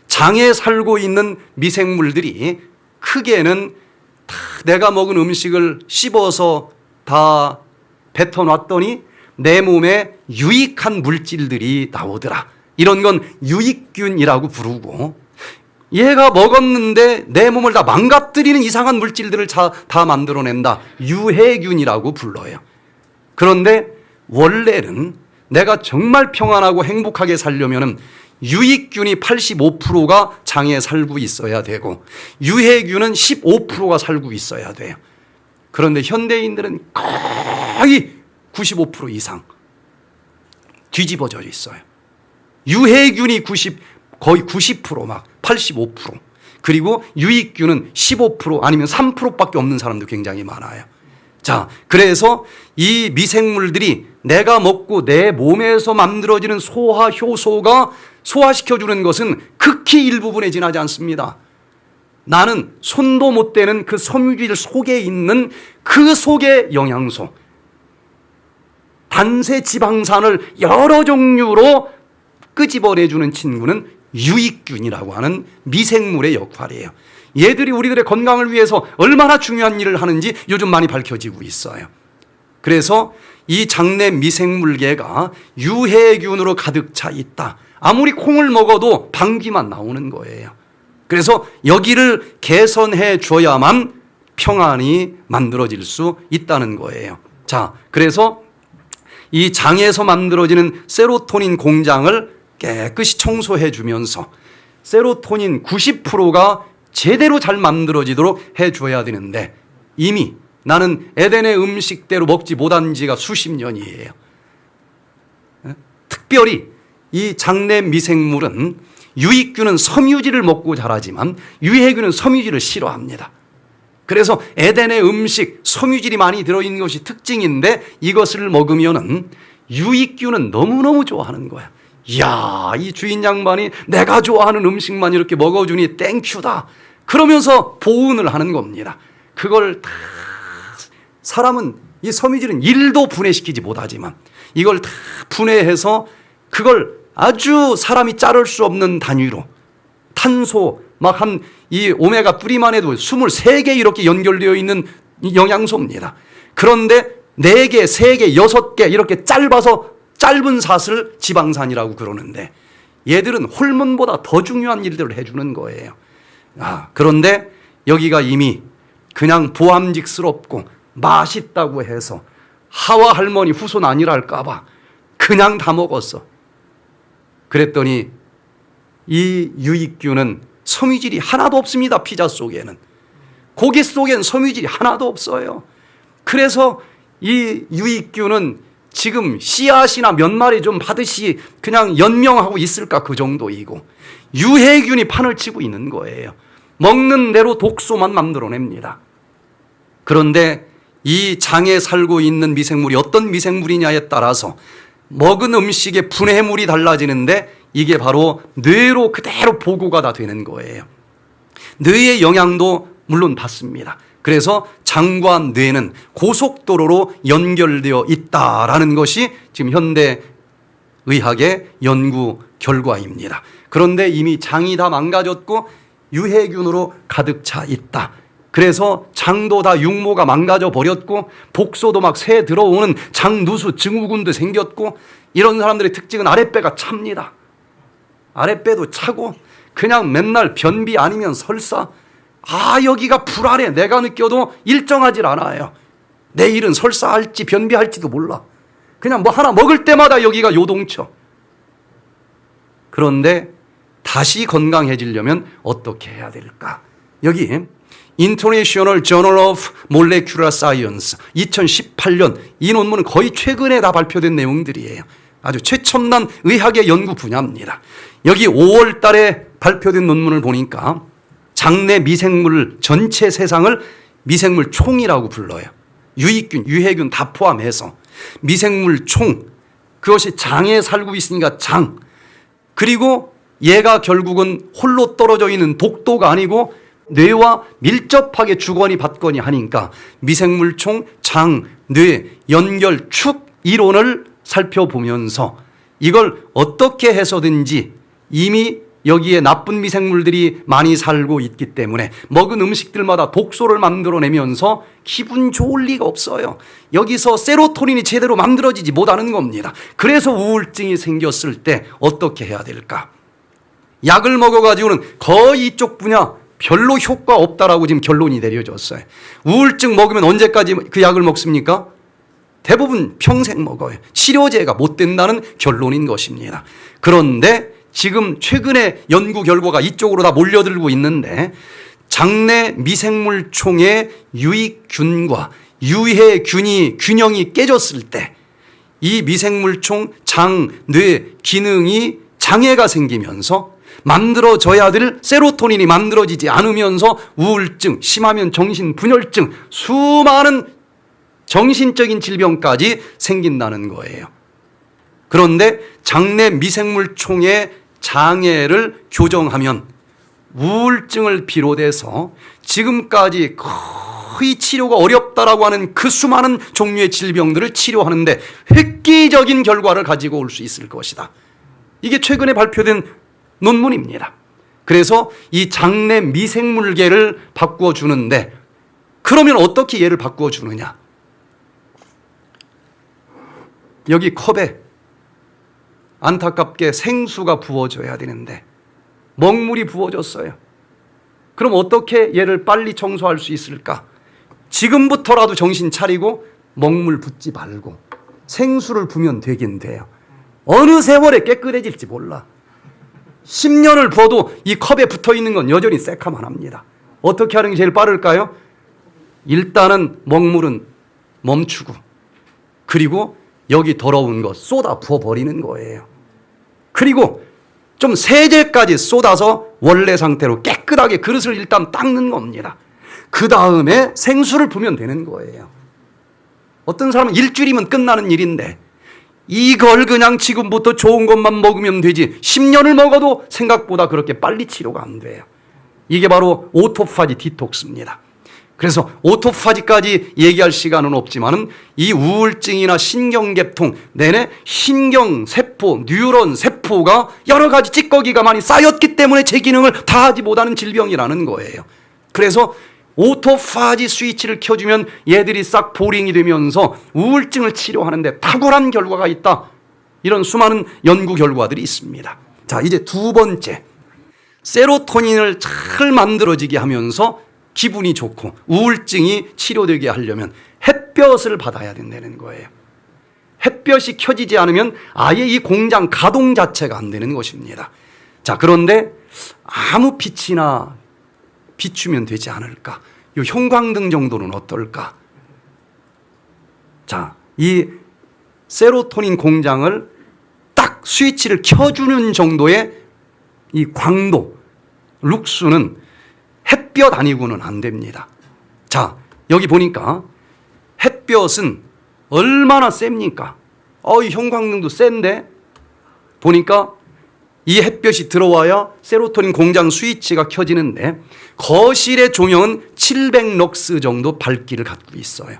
장에 살고 있는 미생물들이 크게는 다 내가 먹은 음식을 씹어서 다 뱉어놨더니 내 몸에 유익한 물질들이 나오더라. 이런 건 유익균이라고 부르고, 얘가 먹었는데 내 몸을 다 망가뜨리는 이상한 물질들을 다 만들어낸다. 유해균이라고 불러요. 그런데 원래는 내가 정말 평안하고 행복하게 살려면 유익균이 85%가 장에 살고 있어야 되고 유해균은 15%가 살고 있어야 돼요. 그런데 현대인들은 거의 95% 이상 뒤집어져 있어요. 유해균이 거의 90%, 막 85%, 그리고 유익균은 15% 아니면 3%밖에 없는 사람도 굉장히 많아요. 자, 그래서 이 미생물들이 내가 먹고 내 몸에서 만들어지는 소화 효소가 소화시켜주는 것은 극히 일부분에 지나지 않습니다. 나는 손도 못 대는 그 섬유질 속에 있는 그 속의 영양소, 단세 지방산을 여러 종류로 끄집어내주는 친구는 유익균이라고 하는 미생물의 역할이에요. 얘들이 우리들의 건강을 위해서 얼마나 중요한 일을 하는지 요즘 많이 밝혀지고 있어요. 그래서 이 장내 미생물계가 유해균으로 가득 차 있다. 아무리 콩을 먹어도 방귀만 나오는 거예요. 그래서 여기를 개선해 줘야만 평안이 만들어질 수 있다는 거예요. 자, 그래서 이 장에서 만들어지는 세로토닌 공장을 깨끗이 청소해 주면서 세로토닌 90%가 제대로 잘 만들어지도록 해줘야 되는데 이미 나는 에덴의 음식대로 먹지 못한 지가 수십 년이에요. 특별히 이 장내 미생물은 유익균은 섬유질을 먹고 자라지만 유해균은 섬유질을 싫어합니다. 그래서 에덴의 음식 섬유질이 많이 들어있는 것이 특징인데 이것을 먹으면은 유익균은 너무너무 좋아하는 거야. 이야, 이 주인 양반이 내가 좋아하는 음식만 이렇게 먹어주니 땡큐다. 그러면서 보은을 하는 겁니다. 그걸 다 사람은 이 섬유질은 1도 분해시키지 못하지만 이걸 다 분해해서 그걸 아주 사람이 자를 수 없는 단위로 탄소 막 한 이 오메가 3만 해도 23개 이렇게 연결되어 있는 영양소입니다. 그런데 4개, 3개, 6개 이렇게 짧아서 짧은 삿을 지방산이라고 그러는데 얘들은 호르몬보다 더 중요한 일들을 해주는 거예요. 그런데 여기가 이미 그냥 보암직스럽고 맛있다고 해서 하와 할머니 후손 아니랄까봐 그냥 다 먹었어. 그랬더니 이 유익균은 섬유질이 하나도 없습니다. 피자 속에는. 고기 속엔 섬유질이 하나도 없어요. 그래서 이 유익균은 지금 씨앗이나 몇 마리 좀 하듯이 그냥 연명하고 있을까 그 정도이고 유해균이 판을 치고 있는 거예요. 먹는 대로 독소만 만들어냅니다. 그런데 이 장에 살고 있는 미생물이 어떤 미생물이냐에 따라서 먹은 음식의 분해물이 달라지는데 이게 바로 뇌로 그대로 보고가 다 되는 거예요. 뇌의 영향도 물론 받습니다. 그래서 장과 뇌는 고속도로로 연결되어 있다라는 것이 지금 현대 의학의 연구 결과입니다. 그런데 이미 장이 다 망가졌고 유해균으로 가득 차 있다. 그래서 장도 다 육모가 망가져 버렸고 복소도 막 새 들어오는 장누수 증후군도 생겼고 이런 사람들의 특징은 아랫배가 찹니다. 아랫배도 차고 그냥 맨날 변비 아니면 설사. 여기가 불안해. 내가 느껴도 일정하질 않아요. 내일은 설사할지 변비할지도 몰라. 그냥 뭐 하나 먹을 때마다 여기가 요동쳐. 그런데 다시 건강해지려면 어떻게 해야 될까? 여기 International Journal of Molecular Science 2018년 이 논문은 거의 최근에 다 발표된 내용들이에요. 아주 최첨단 의학의 연구 분야입니다. 여기 5월 달에 발표된 논문을 보니까 장내 미생물 전체 세상을 미생물 총이라고 불러요. 유익균, 유해균 다 포함해서 미생물 총, 그것이 장에 살고 있으니까 장, 그리고 얘가 결국은 홀로 떨어져 있는 독도가 아니고 뇌와 밀접하게 주거니 받거니 하니까 미생물 총, 장, 뇌, 연결, 축 이론을 살펴보면서 이걸 어떻게 해서든지 이미 여기에 나쁜 미생물들이 많이 살고 있기 때문에 먹은 음식들마다 독소를 만들어내면서 기분 좋을 리가 없어요. 여기서 세로토닌이 제대로 만들어지지 못하는 겁니다. 그래서 우울증이 생겼을 때 어떻게 해야 될까? 약을 먹어가지고는 거의 이쪽 분야 별로 효과 없다라고 지금 결론이 내려졌어요. 우울증 먹으면 언제까지 그 약을 먹습니까? 대부분 평생 먹어요. 치료제가 못 된다는 결론인 것입니다. 그런데 지금 최근에 연구 결과가 이쪽으로 다 몰려들고 있는데 장내 미생물총의 유익균과 유해균이 균형이 깨졌을 때 이 미생물총 장, 뇌 기능이 장애가 생기면서 만들어져야 될 세로토닌이 만들어지지 않으면서 우울증, 심하면 정신분열증, 수많은 정신적인 질병까지 생긴다는 거예요. 그런데 장내 미생물총의 장애를 교정하면 우울증을 비롯해서 지금까지 거의 치료가 어렵다라고 하는 그 수많은 종류의 질병들을 치료하는데 획기적인 결과를 가지고 올 수 있을 것이다. 이게 최근에 발표된 논문입니다. 그래서 이 장내 미생물계를 바꾸어 주는데 그러면 어떻게 얘를 바꾸어 주느냐? 여기 컵에 안타깝게 생수가 부어져야 되는데 먹물이 부어졌어요. 그럼 어떻게 얘를 빨리 청소할 수 있을까? 지금부터라도 정신 차리고 먹물 붓지 말고 생수를 부으면 되긴 돼요. 어느 세월에 깨끗해질지 몰라. 10년을 부어도 이 컵에 붙어있는 건 여전히 새카만 합니다. 어떻게 하는 게 제일 빠를까요? 일단은 먹물은 멈추고 그리고 여기 더러운 거 쏟아 부어버리는 거예요. 그리고 좀 세제까지 쏟아서 원래 상태로 깨끗하게 그릇을 일단 닦는 겁니다. 그 다음에 생수를 부으면 되는 거예요. 어떤 사람은 일주일이면 끝나는 일인데 이걸 그냥 지금부터 좋은 것만 먹으면 되지 10년을 먹어도 생각보다 그렇게 빨리 치료가 안 돼요. 이게 바로 오토파지 디톡스입니다. 그래서 오토파지까지 얘기할 시간은 없지만은 이 우울증이나 신경계통 내내 신경세포, 뉴런 세포가 여러 가지 찌꺼기가 많이 쌓였기 때문에 제 기능을 다 하지 못하는 질병이라는 거예요. 그래서 오토파지 스위치를 켜주면 얘들이 싹 보링이 되면서 우울증을 치료하는데 탁월한 결과가 있다. 이런 수많은 연구 결과들이 있습니다. 자, 이제 두 번째. 세로토닌을 잘 만들어지게 하면서 기분이 좋고 우울증이 치료되게 하려면 햇볕을 받아야 된다는 거예요. 햇볕이 켜지지 않으면 아예 이 공장 가동 자체가 안 되는 것입니다. 자, 그런데 아무 빛이나 비추면 되지 않을까? 이 형광등 정도는 어떨까? 자, 이 세로토닌 공장을 딱 스위치를 켜주는 정도의 이 광도, 룩수는 햇볕 아니고는 안 됩니다. 자, 여기 보니까 햇볕은 얼마나 셉니까? 이 형광등도 센데 보니까 이 햇볕이 들어와야 세로토닌 공장 스위치가 켜지는데 거실의 조명은 700럭스 정도 밝기를 갖고 있어요.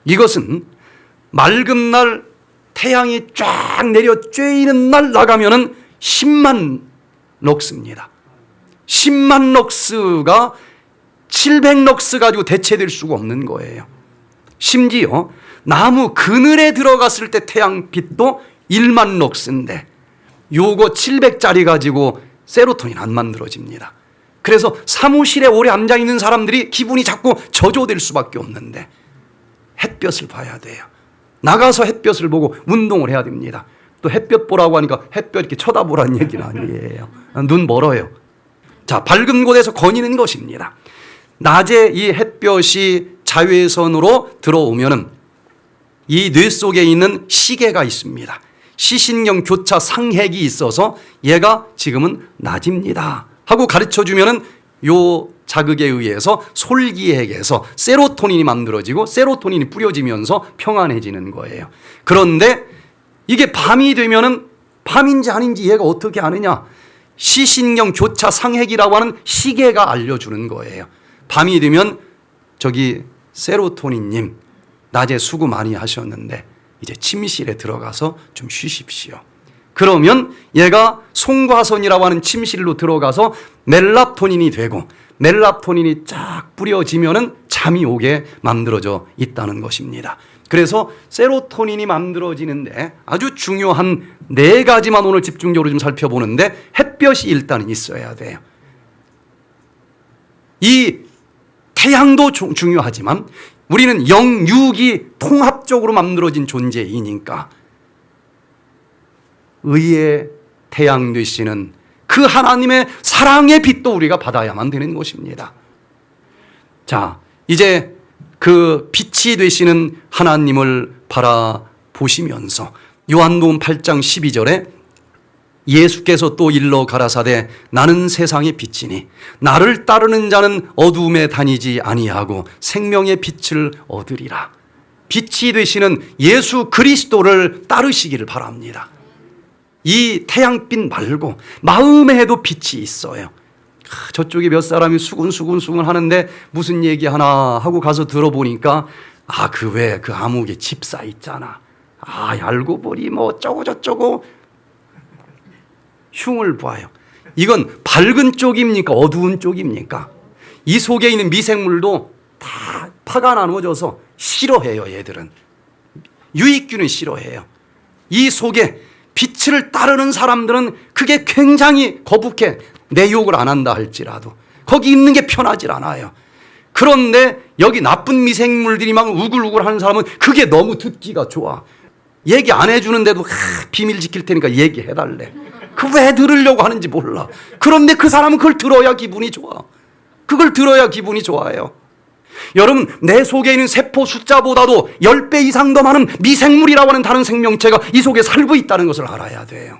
이것은 맑은 날 태양이 쫙 내려 쬐이는 날 나가면은 10만 럭스입니다. 10만 럭스가 700럭스 가지고 대체될 수가 없는 거예요. 심지어 나무 그늘에 들어갔을 때 태양빛도 1만 럭스인데 요거 700짜리 가지고 세로토닌 안 만들어집니다. 그래서 사무실에 오래 앉아있는 사람들이 기분이 자꾸 저조될 수밖에 없는데 햇볕을 봐야 돼요. 나가서 햇볕을 보고 운동을 해야 됩니다. 또 햇볕 보라고 하니까 햇볕 이렇게 쳐다보라는 얘기는 아니에요. 눈 멀어요. 자, 밝은 곳에서 거니는 것입니다. 낮에 이 햇볕이 자외선으로 들어오면은 이 뇌 속에 있는 시계가 있습니다. 시신경 교차 상핵이 있어서 얘가 지금은 낮입니다 하고 가르쳐 주면은 요 자극에 의해서 솔기핵에서 세로토닌이 만들어지고 세로토닌이 뿌려지면서 평안해지는 거예요. 그런데 이게 밤이 되면은 밤인지 아닌지 얘가 어떻게 아느냐? 시신경 교차 상핵이라고 하는 시계가 알려주는 거예요. 밤이 되면 저기 세로토닌님 낮에 수고 많이 하셨는데 이제 침실에 들어가서 좀 쉬십시오. 그러면 얘가 송과선이라고 하는 침실로 들어가서 멜라토닌이 되고 멜라토닌이 쫙 뿌려지면은 잠이 오게 만들어져 있다는 것입니다. 그래서 세로토닌이 만들어지는데 아주 중요한 4가지만 오늘 집중적으로 좀 살펴보는데 햇볕이 일단은 있어야 돼요. 이 태양도 중요하지만 우리는 영육이 통합적으로 만들어진 존재이니까 의의 태양 되시는 그 하나님의 사랑의 빛도 우리가 받아야만 되는 것입니다. 자, 이제 그 빛이 되시는 하나님을 바라보시면서 요한복음 8장 12절에 예수께서 또 일러 가라사대 나는 세상의 빛이니 나를 따르는 자는 어두움에 다니지 아니하고 생명의 빛을 얻으리라. 빛이 되시는 예수 그리스도를 따르시기를 바랍니다. 이 태양빛 말고 마음에도 빛이 있어요. 저쪽에 몇 사람이 수군수군 하는데 무슨 얘기 하나 하고 가서 들어보니까 그 왜 그 암흑의 집사 있잖아. 알고 보니 뭐 어쩌고 저쩌고 흉을 봐요. 이건 밝은 쪽입니까? 어두운 쪽입니까? 이 속에 있는 미생물도 다 파가 나눠져서 싫어해요. 얘들은 유익균은 싫어해요. 이 속에 빛을 따르는 사람들은 그게 굉장히 거북해. 내 욕을 안 한다 할지라도 거기 있는 게 편하질 않아요. 그런데 여기 나쁜 미생물들이 막 우글우글 하는 사람은 그게 너무 듣기가 좋아. 얘기 안 해주는데도 비밀 지킬 테니까 얘기해달래. 그 왜 들으려고 하는지 몰라. 그런데 그 사람은 그걸 들어야 기분이 좋아. 그걸 들어야 기분이 좋아요. 여러분, 내 속에 있는 세포 숫자보다도 10배 이상 더 많은 미생물이라고 하는 다른 생명체가 이 속에 살고 있다는 것을 알아야 돼요.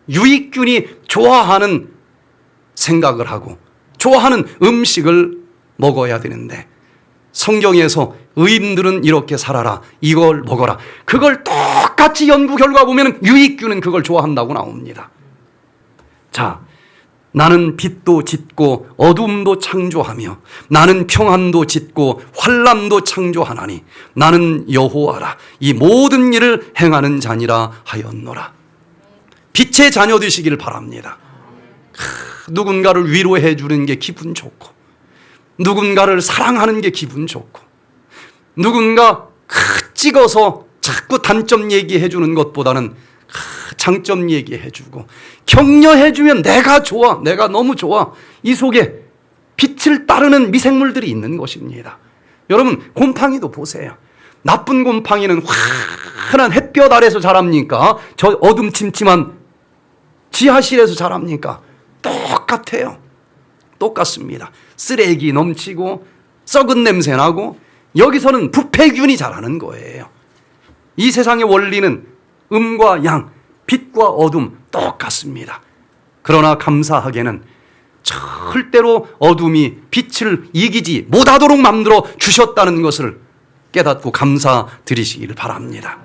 유익균이 좋아하는 생각을 하고 좋아하는 음식을 먹어야 되는데 성경에서 의인들은 이렇게 살아라, 이걸 먹어라. 그걸 똑같이 연구 결과 보면 유익균은 그걸 좋아한다고 나옵니다. 자, 나는 빛도 짓고 어둠도 창조하며 나는 평안도 짓고 환난도 창조하나니 나는 여호와라. 이 모든 일을 행하는 자니라 하였노라. 빛의 자녀 되시길 바랍니다. 누군가를 위로해 주는 게 기분 좋고 누군가를 사랑하는 게 기분 좋고 누군가 찍어서 자꾸 단점 얘기해 주는 것보다는 장점 얘기해 주고 격려해 주면 내가 좋아, 내가 너무 좋아. 이 속에 빛을 따르는 미생물들이 있는 것입니다. 여러분, 곰팡이도 보세요. 나쁜 곰팡이는 환한 햇볕 아래서 자랍니까? 저 어둠침침한 지하실에서 자랍니까? 똑같아요. 똑같습니다. 쓰레기 넘치고 썩은 냄새 나고 여기서는 부패균이 자라는 거예요. 이 세상의 원리는 음과 양, 빛과 어둠 똑같습니다. 그러나 감사하게는 절대로 어둠이 빛을 이기지 못하도록 만들어 주셨다는 것을 깨닫고 감사드리시기를 바랍니다.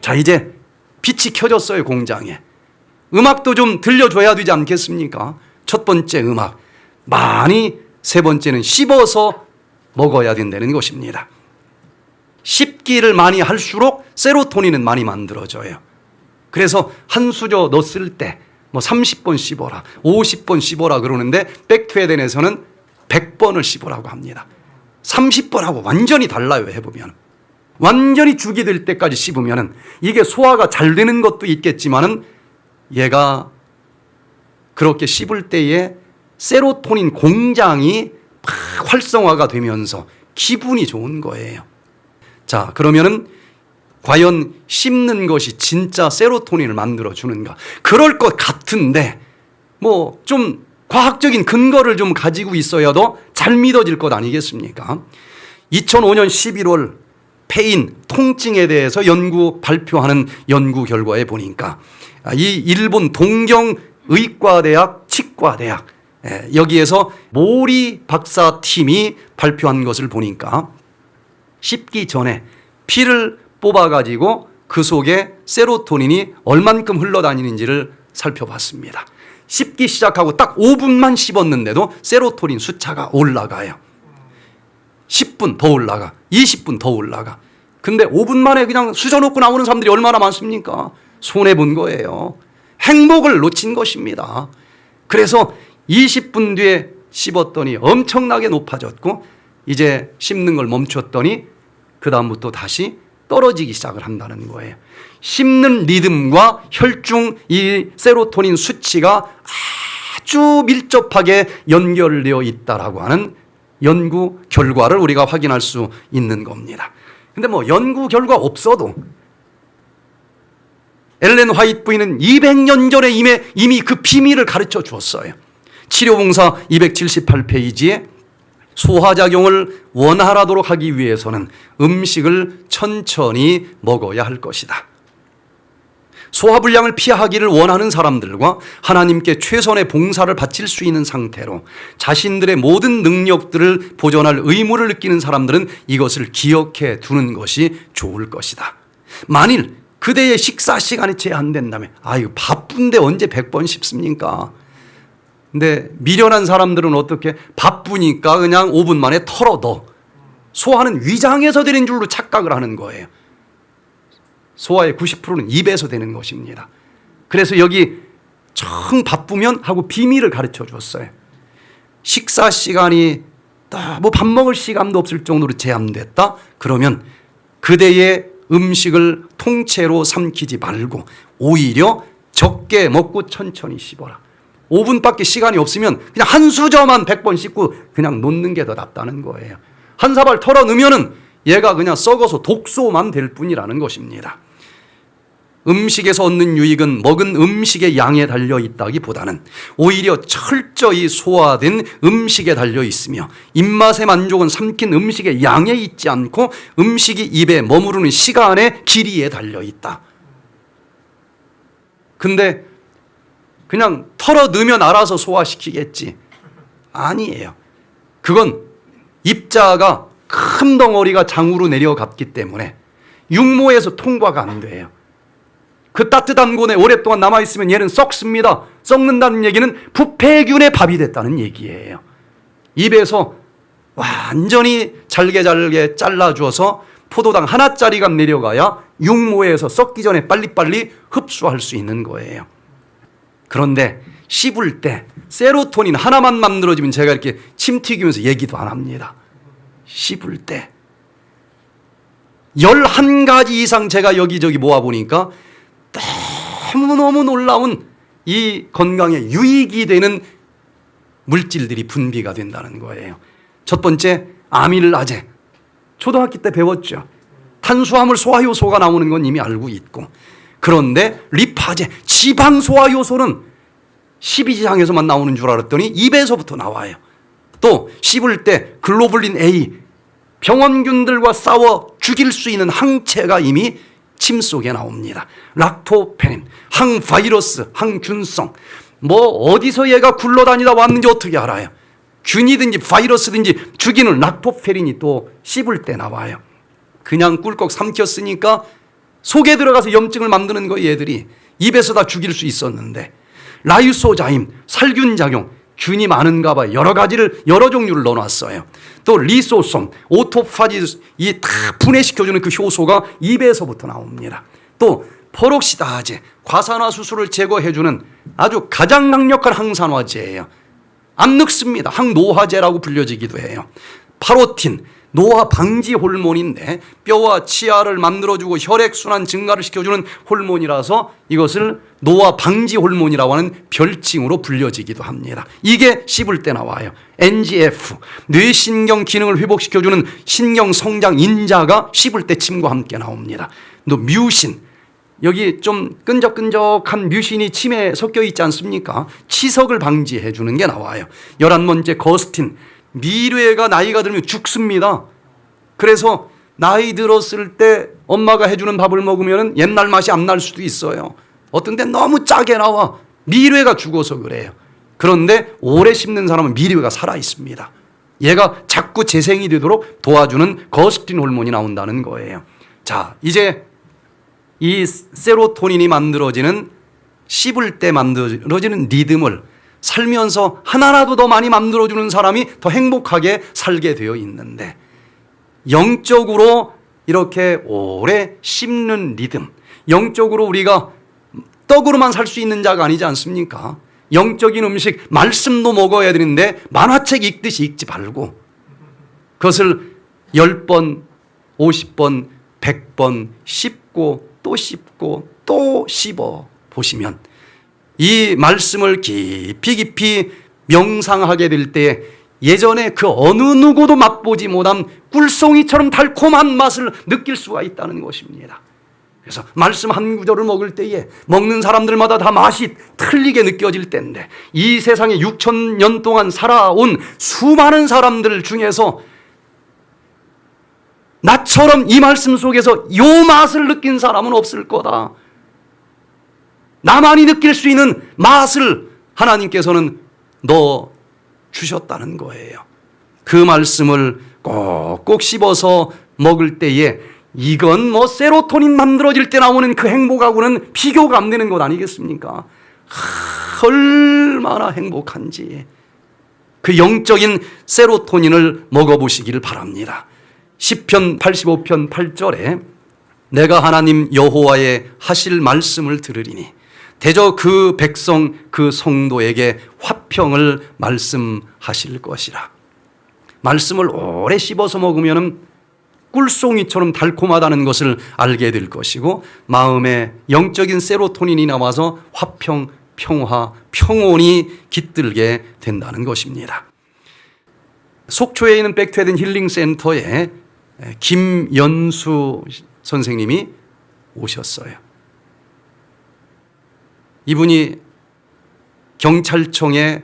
자, 이제 빛이 켜졌어요. 공장에. 음악도 좀 들려줘야 되지 않겠습니까? 첫 번째 음악 많이, 세 번째는 씹어서 먹어야 된다는 것입니다. 씹기를 많이 할수록 세로토닌은 많이 만들어져요. 그래서 한 수저 넣었을 때 뭐 30번 씹어라, 50번 씹어라 그러는데 백투에덴에서는 100번을 씹으라고 합니다. 30번하고 완전히 달라요. 해보면 완전히 죽이 될 때까지 씹으면 이게 소화가 잘 되는 것도 있겠지만은 얘가 그렇게 씹을 때에 세로토닌 공장이 활성화가 되면서 기분이 좋은 거예요. 자, 그러면은 과연 씹는 것이 진짜 세로토닌을 만들어 주는가? 그럴 것 같은데 뭐 좀 과학적인 근거를 좀 가지고 있어야도 잘 믿어질 것 아니겠습니까? 2005년 11월 페인 통증에 대해서 발표하는 연구 결과에 보니까 이 일본 동경의과대학 치과대학 여기에서 모리 박사팀이 발표한 것을 보니까 씹기 전에 피를 뽑아가지고 그 속에 세로토닌이 얼만큼 흘러다니는지를 살펴봤습니다. 씹기 시작하고 딱 5분만 씹었는데도 세로토닌 숫자가 올라가요. 10분 더 올라가, 20분 더 올라가. 근데 5분 만에 그냥 수저놓고 나오는 사람들이 얼마나 많습니까? 손해본 거예요. 행복을 놓친 것입니다. 그래서 20분 뒤에 씹었더니 엄청나게 높아졌고 이제 씹는 걸 멈췄더니 그 다음부터 다시 떨어지기 시작을 한다는 거예요. 씹는 리듬과 혈중 이 세로토닌 수치가 아주 밀접하게 연결되어 있다라고 하는 연구 결과를 우리가 확인할 수 있는 겁니다. 근데 뭐 연구 결과 없어도 엘렌 화이트 부인은 200년 전에 이미 그 비밀을 가르쳐 주었어요. 치료봉사 278페이지에 소화작용을 원활하도록 하기 위해서는 음식을 천천히 먹어야 할 것이다. 소화불량을 피하기를 원하는 사람들과 하나님께 최선의 봉사를 바칠 수 있는 상태로 자신들의 모든 능력들을 보존할 의무를 느끼는 사람들은 이것을 기억해 두는 것이 좋을 것이다. 만일 그대의 식사 시간이 제한된다면 아유 바쁜데 언제 100번 씹습니까? 근데 미련한 사람들은 어떻게 바쁘니까 그냥 5분 만에 털어넣어. 소화는 위장에서 되는 줄로 착각을 하는 거예요. 소화의 90%는 입에서 되는 것입니다. 그래서 여기 정 바쁘면 하고 비밀을 가르쳐 줬어요. 식사 시간이 뭐 밥 먹을 시간도 없을 정도로 제한됐다? 그러면 그대의 음식을 통째로 삼키지 말고 오히려 적게 먹고 천천히 씹어라. 5분밖에 시간이 없으면 그냥 한 수저만 100번 씹고 그냥 놓는 게 더 낫다는 거예요. 한 사발 털어 넣으면은 얘가 그냥 썩어서 독소만 될 뿐이라는 것입니다. 음식에서 얻는 유익은 먹은 음식의 양에 달려 있다기보다는 오히려 철저히 소화된 음식에 달려 있으며 입맛의 만족은 삼킨 음식의 양에 있지 않고 음식이 입에 머무르는 시간의 길이에 달려 있다. 근데 그냥 털어 넣으면 알아서 소화시키겠지. 아니에요. 그건 입자가 큰 덩어리가 장으로 내려갔기 때문에 육모에서 통과가 안 돼요. 그 따뜻한 곳에 오랫동안 남아있으면 얘는 썩습니다. 썩는다는 얘기는 부패균의 밥이 됐다는 얘기예요. 입에서 완전히 잘게 잘라줘서 포도당 하나짜리가 내려가야 육모에서 썩기 전에 빨리빨리 흡수할 수 있는 거예요. 그런데 씹을 때 세로토닌 하나만 만들어지면 제가 이렇게 침 튀기면서 얘기도 안 합니다. 씹을 때 11가지 이상 제가 여기저기 모아보니까 너무너무 놀라운 이 건강에 유익이 되는 물질들이 분비가 된다는 거예요. 첫 번째 아밀라제. 초등학교 때 배웠죠. 탄수화물 소화효소가 나오는 건 이미 알고 있고, 그런데 리파제, 지방 소화효소는 십이지장에서만 나오는 줄 알았더니 입에서부터 나와요. 또 씹을 때 글로불린 A, 병원균들과 싸워 죽일 수 있는 항체가 이미 침 속에 나옵니다. 락토페닌, 항바이러스, 항균성. 뭐 어디서 얘가 굴러다니다 왔는지 어떻게 알아요? 균이든지 바이러스든지 죽이는 락토페린이 또 씹을 때 나와요. 그냥 꿀꺽 삼켰으니까 속에 들어가서 염증을 만드는 거예요. 얘들이 입에서 다 죽일 수 있었는데, 라이소자임, 살균작용, 균이 많은가 봐요. 여러 종류를 넣어놨어요. 또 리소솜, 오토파지, 이 다 분해시켜주는 그 효소가 입에서부터 나옵니다. 또 퍼록시다제, 과산화 수소를 제거해주는 아주 가장 강력한 항산화제예요. 안 늙습니다. 항노화제라고 불려지기도 해요. 파로틴, 노화 방지 호르몬인데 뼈와 치아를 만들어주고 혈액순환 증가를 시켜주는 호르몬이라서 이것을 노화 방지 호르몬이라고 하는 별칭으로 불려지기도 합니다. 이게 씹을 때 나와요. NGF, 뇌신경 기능을 회복시켜주는 신경 성장 인자가 씹을 때 침과 함께 나옵니다. 또 뮤신, 여기 좀 끈적끈적한 뮤신이 침에 섞여 있지 않습니까? 치석을 방지해 주는 게 나와요. 11번째 거스틴, 미래가 나이가 들면 죽습니다. 그래서 나이 들었을 때 엄마가 해주는 밥을 먹으면 옛날 맛이 안 날 수도 있어요. 어떤 때 너무 짜게 나와. 미래가 죽어서 그래요. 그런데 오래 씹는 사람은 미래가 살아 있습니다. 얘가 자꾸 재생이 되도록 도와주는 거스틴 호르몬이 나온다는 거예요. 자, 이제 이 세로토닌이 만들어지는, 씹을 때 만들어지는 리듬을 살면서 하나라도 더 많이 만들어주는 사람이 더 행복하게 살게 되어 있는데, 영적으로 이렇게 오래 씹는 리듬, 영적으로 우리가 떡으로만 살 수 있는 자가 아니지 않습니까? 영적인 음식, 말씀도 먹어야 되는데 만화책 읽듯이 읽지 말고 그것을 10번, 50번, 100번 씹고 또 씹고 또 씹어 보시면 이 말씀을 깊이 명상하게 될 때 예전에 그 어느 누구도 맛보지 못한 꿀송이처럼 달콤한 맛을 느낄 수가 있다는 것입니다. 그래서 말씀 한 구절을 먹을 때에 먹는 사람들마다 다 맛이 틀리게 느껴질 때인데, 이 세상에 6,000년 동안 살아온 수많은 사람들 중에서 나처럼 이 말씀 속에서 요 맛을 느낀 사람은 없을 거다. 나만이 느낄 수 있는 맛을 하나님께서는 넣어 주셨다는 거예요. 그 말씀을 꼭꼭 씹어서 먹을 때에 이건 뭐 세로토닌 만들어질 때 나오는 그 행복하고는 비교가 안 되는 것 아니겠습니까? 얼마나 행복한지 그 영적인 세로토닌을 먹어보시기를 바랍니다. 시편 85편 8절에 내가 하나님 여호와의 하실 말씀을 들으리니 대저 그 백성 그 성도에게 화평을 말씀하실 것이라. 말씀을 오래 씹어서 먹으면 꿀송이처럼 달콤하다는 것을 알게 될 것이고, 마음에 영적인 세로토닌이 나와서 화평, 평화, 평온이 깃들게 된다는 것입니다. 속초에 있는 백투헤든 힐링센터에 김연수 선생님이 오셨어요. 이분이 경찰청의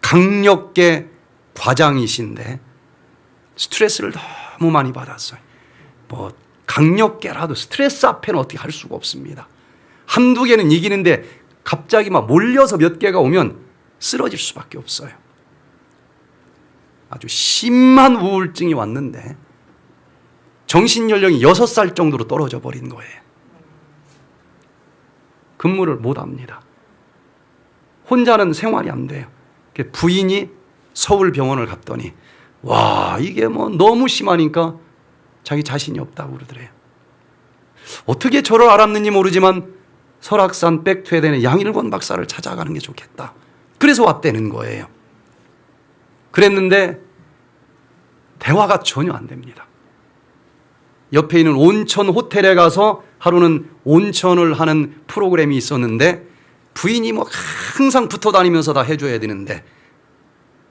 강력계 과장이신데 스트레스를 너무 많이 받았어요. 뭐 강력계라도 스트레스 앞에는 어떻게 할 수가 없습니다. 한두 개는 이기는데 갑자기 막 몰려서 몇 개가 오면 쓰러질 수밖에 없어요. 아주 심한 우울증이 왔는데 정신연령이 6살 정도로 떨어져 버린 거예요. 근무를 못 합니다. 혼자는 생활이 안 돼요. 부인이 서울병원을 갔더니 와, 이게 뭐 너무 심하니까 자기 자신이 없다고 그러더래요. 어떻게 저를 알았는지 모르지만 설악산 백투헤든의 양일권 박사를 찾아가는 게 좋겠다. 그래서 왔다는 거예요. 그랬는데 대화가 전혀 안 됩니다. 옆에 있는 온천 호텔에 가서 하루는 온천을 하는 프로그램이 있었는데 부인이 뭐 항상 붙어 다니면서 다 해줘야 되는데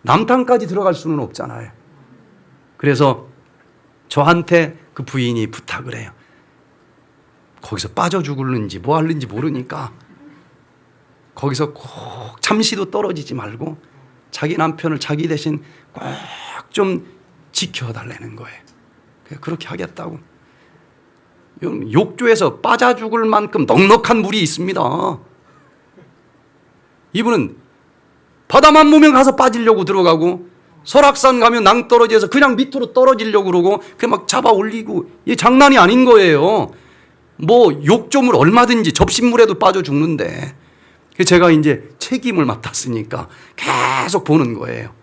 남탕까지 들어갈 수는 없잖아요. 그래서 저한테 그 부인이 부탁을 해요. 거기서 빠져 죽을는지 뭐 할는지 모르니까 거기서 꼭 잠시도 떨어지지 말고 자기 남편을 자기 대신 꼭 좀 지켜달라는 거예요. 그렇게 하겠다고. 욕조에서 빠져 죽을 만큼 넉넉한 물이 있습니다. 이분은 바다만 보면 가서 빠지려고 들어가고 설악산 가면 낭떠러지에서 그냥 밑으로 떨어지려고 그러고 그 막 잡아 올리고, 이게 장난이 아닌 거예요. 뭐 욕조물 얼마든지 접시물에도 빠져 죽는데 제가 이제 책임을 맡았으니까 계속 보는 거예요.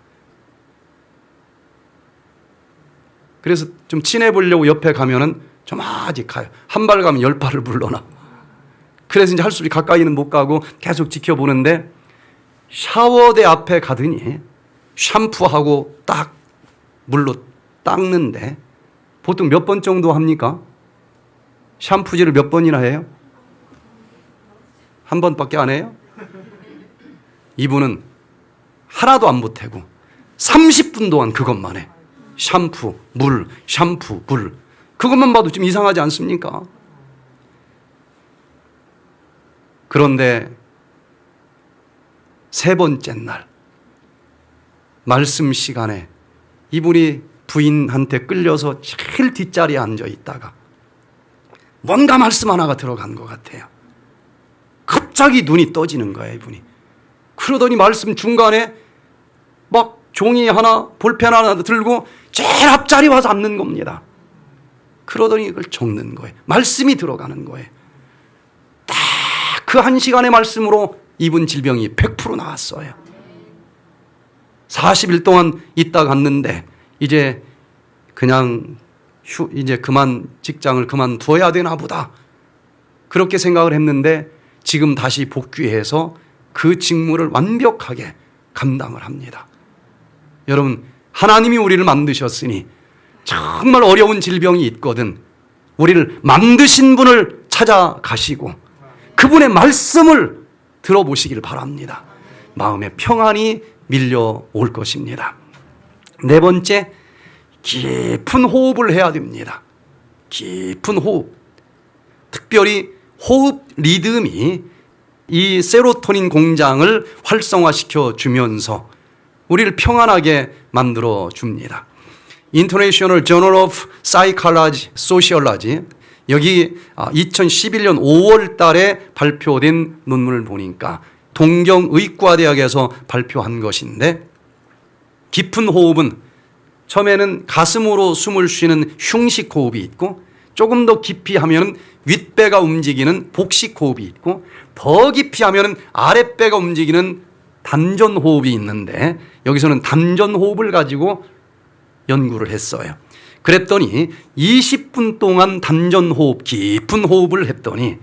그래서 좀 친해 보려고 옆에 가면은 좀 아직 가요. 한 발 가면 10발을 물러나. 그래서 이제 할 수 없이 가까이는 못 가고 계속 지켜보는데 샤워대 앞에 가더니 샴푸하고 딱 물로 닦는데 보통 몇 번 정도 합니까? 샴푸질을 몇 번이나 해요? 한 번밖에 안 해요? 이분은 하나도 안 보태고 30분 동안 그것만 해. 샴푸, 물, 샴푸, 물. 그것만 봐도 좀 이상하지 않습니까? 그런데 세 번째 날 말씀 시간에 이분이 부인한테 끌려서 제일 뒷자리에 앉아 있다가 뭔가 말씀 하나가 들어간 것 같아요. 갑자기 눈이 떠지는 거예요, 이분이. 그러더니 말씀 중간에 막 종이 하나, 볼펜 하나 들고 제일 앞자리 와서 앉는 겁니다. 그러더니 이걸 적는 거예요. 말씀이 들어가는 거예요. 딱 그 한 시간의 말씀으로 이분 질병이 100% 나았어요. 40일 동안 있다 갔는데 이제 그냥 이제 그만 직장을 그만두어야 되나 보다. 그렇게 생각을 했는데 지금 다시 복귀해서 그 직무를 완벽하게 감당을 합니다. 여러분, 하나님이 우리를 만드셨으니 정말 어려운 질병이 있거든 우리를 만드신 분을 찾아가시고 그분의 말씀을 들어보시길 바랍니다. 마음의 평안이 밀려올 것입니다. 네 번째, 깊은 호흡을 해야 됩니다. 깊은 호흡. 특별히 호흡 리듬이 이 세로토닌 공장을 활성화시켜 주면서 우리를 평안하게 만들어 줍니다. International Journal of Psychology, Sociology 여기 2011년 5월 달에 발표된 논문을 보니까 동경의과대학에서 발표한 것인데 깊은 호흡은 처음에는 가슴으로 숨을 쉬는 흉식 호흡이 있고 조금 더 깊이 하면 윗배가 움직이는 복식 호흡이 있고 더 깊이 하면 아랫배가 움직이는 단전 호흡이 있는데 여기서는 단전 호흡을 가지고 연구를 했어요. 그랬더니 20분 동안 단전 호흡, 깊은 호흡을 했더니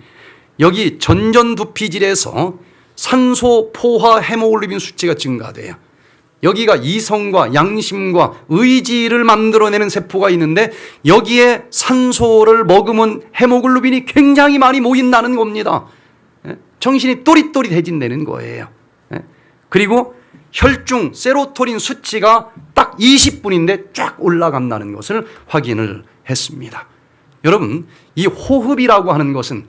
여기 전전두피질에서 산소 포화 헤모글로빈 수치가 증가돼요. 여기가 이성과 양심과 의지를 만들어내는 세포가 있는데 여기에 산소를 머금은 헤모글로빈이 굉장히 많이 모인다는 겁니다. 정신이 또릿또릿해진다는 거예요. 그리고 혈중 세로토닌 수치가 딱 20분인데 쫙 올라간다는 것을 확인을 했습니다. 여러분, 이 호흡이라고 하는 것은